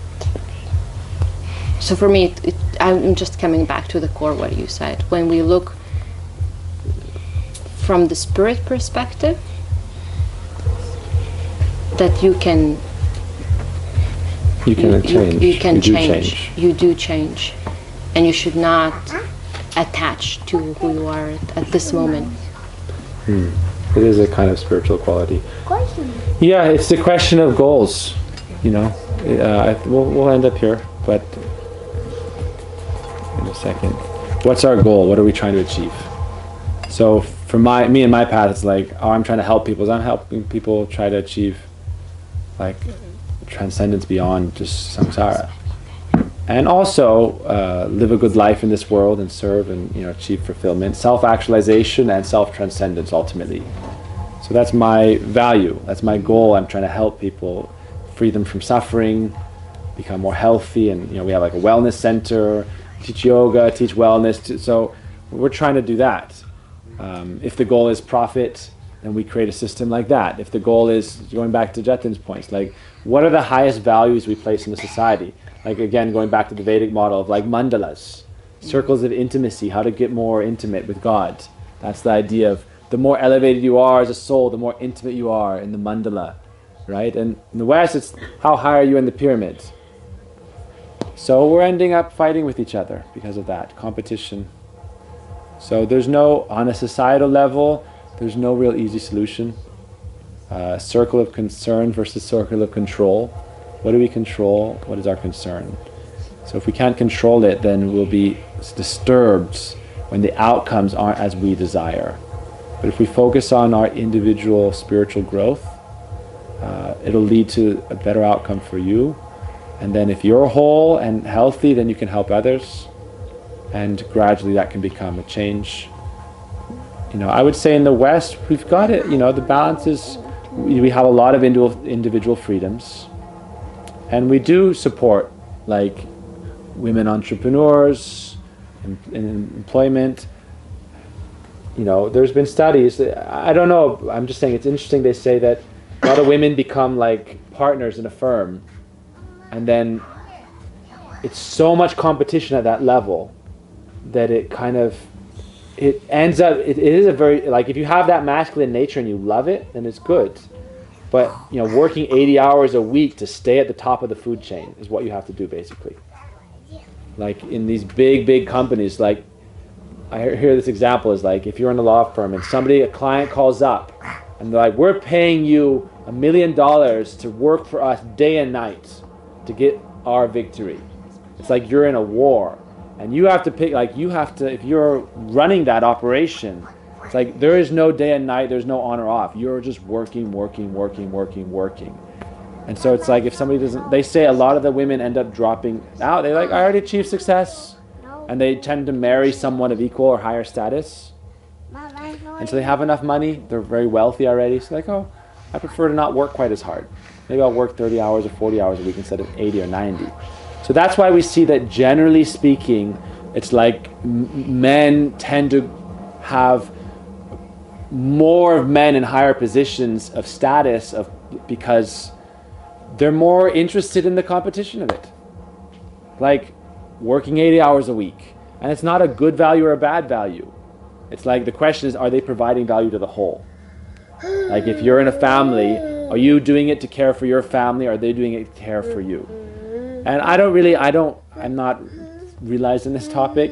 for me, I'm just coming back to the core what you said. When we look from the spirit perspective, that you can change. You do change, and you should not attach to who you are at this moment. It is a kind of spiritual quality. Yeah, it's the question of goals. We'll end up here, but in a second. What's our goal? What are we trying to achieve? So for me and my path, it's like, I'm trying to help people. I'm helping people try to achieve like transcendence beyond just samsara, and also live a good life in this world and serve and achieve fulfillment, self-actualization, and self-transcendence ultimately. So that's my value. That's my goal. I'm trying to help people free them from suffering, become more healthy, and we have like a wellness center, teach yoga, teach wellness. So we're trying to do that. If the goal is profit, then we create a system like that. If the goal is, going back to Jatin's points, like what are the highest values we place in the society? Like again, going back to the Vedic model of like mandalas. circles of intimacy, how to get more intimate with God. That's the idea of the more elevated you are as a soul, the more intimate you are in the mandala, right? And in the West, it's how high are you in the pyramid? So we're ending up fighting with each other because of that competition. So there's no, on a societal level, there's no real easy solution. Circle of concern versus circle of control. What do we control? What is our concern? So if we can't control it, then we'll be disturbed when the outcomes aren't as we desire. But if we focus on our individual spiritual growth, it'll lead to a better outcome for you. And then if you're whole and healthy, then you can help others. And gradually that can become a change. I would say in the West, we've got it, the balance is, we have a lot of individual freedoms. And we do support, like, women entrepreneurs, in employment. There's been studies, I don't know, I'm just saying it's interesting, they say that a lot of women become like partners in a firm, and then it's so much competition at that level that it ends up, it is a very, like, if you have that masculine nature and you love it, then it's good. But, working 80 hours a week to stay at the top of the food chain is what you have to do, basically. Like, in these big companies, like, I hear this example is like, if you're in a law firm and a client calls up and they're like, we're paying you $1 million to work for us day and night to get our victory. It's like you're in a war. And you have to pick, if you're running that operation, it's like there is no day and night, there's no on or off. You're just working. And so it's like if somebody doesn't, they say a lot of the women end up dropping out. They're like, I already achieved success. And they tend to marry someone of equal or higher status. And so they have enough money, they're very wealthy already. So like, oh, I prefer to not work quite as hard. Maybe I'll work 30 hours or 40 hours a week instead of 80 or 90. So that's why we see that generally speaking, it's like men tend to have more of men in higher positions of status because they're more interested in the competition of it. Like working 80 hours a week. And it's not a good value or a bad value. It's like the question is, are they providing value to the whole? Like if you're in a family, are you doing it to care for your family? Or are they doing it to care for you? And I'm not realized in this topic,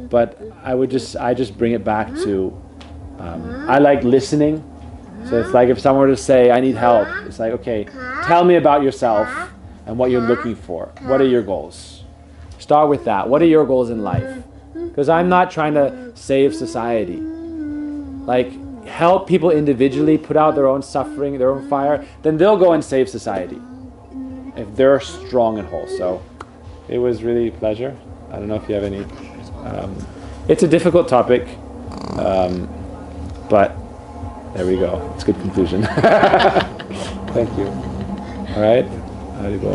but I just bring it back to, I like listening. So it's like if someone were to say, I need help, it's like, okay, tell me about yourself and what you're looking for. What are your goals? Start with that. What are your goals in life? Because I'm not trying to save society. Like, help people individually put out their own suffering, their own fire, then they'll go and save society if they're strong and whole. So it was really a pleasure. I don't know if you have any. It's a difficult topic, but there we go. It's a good conclusion. Thank you. All right.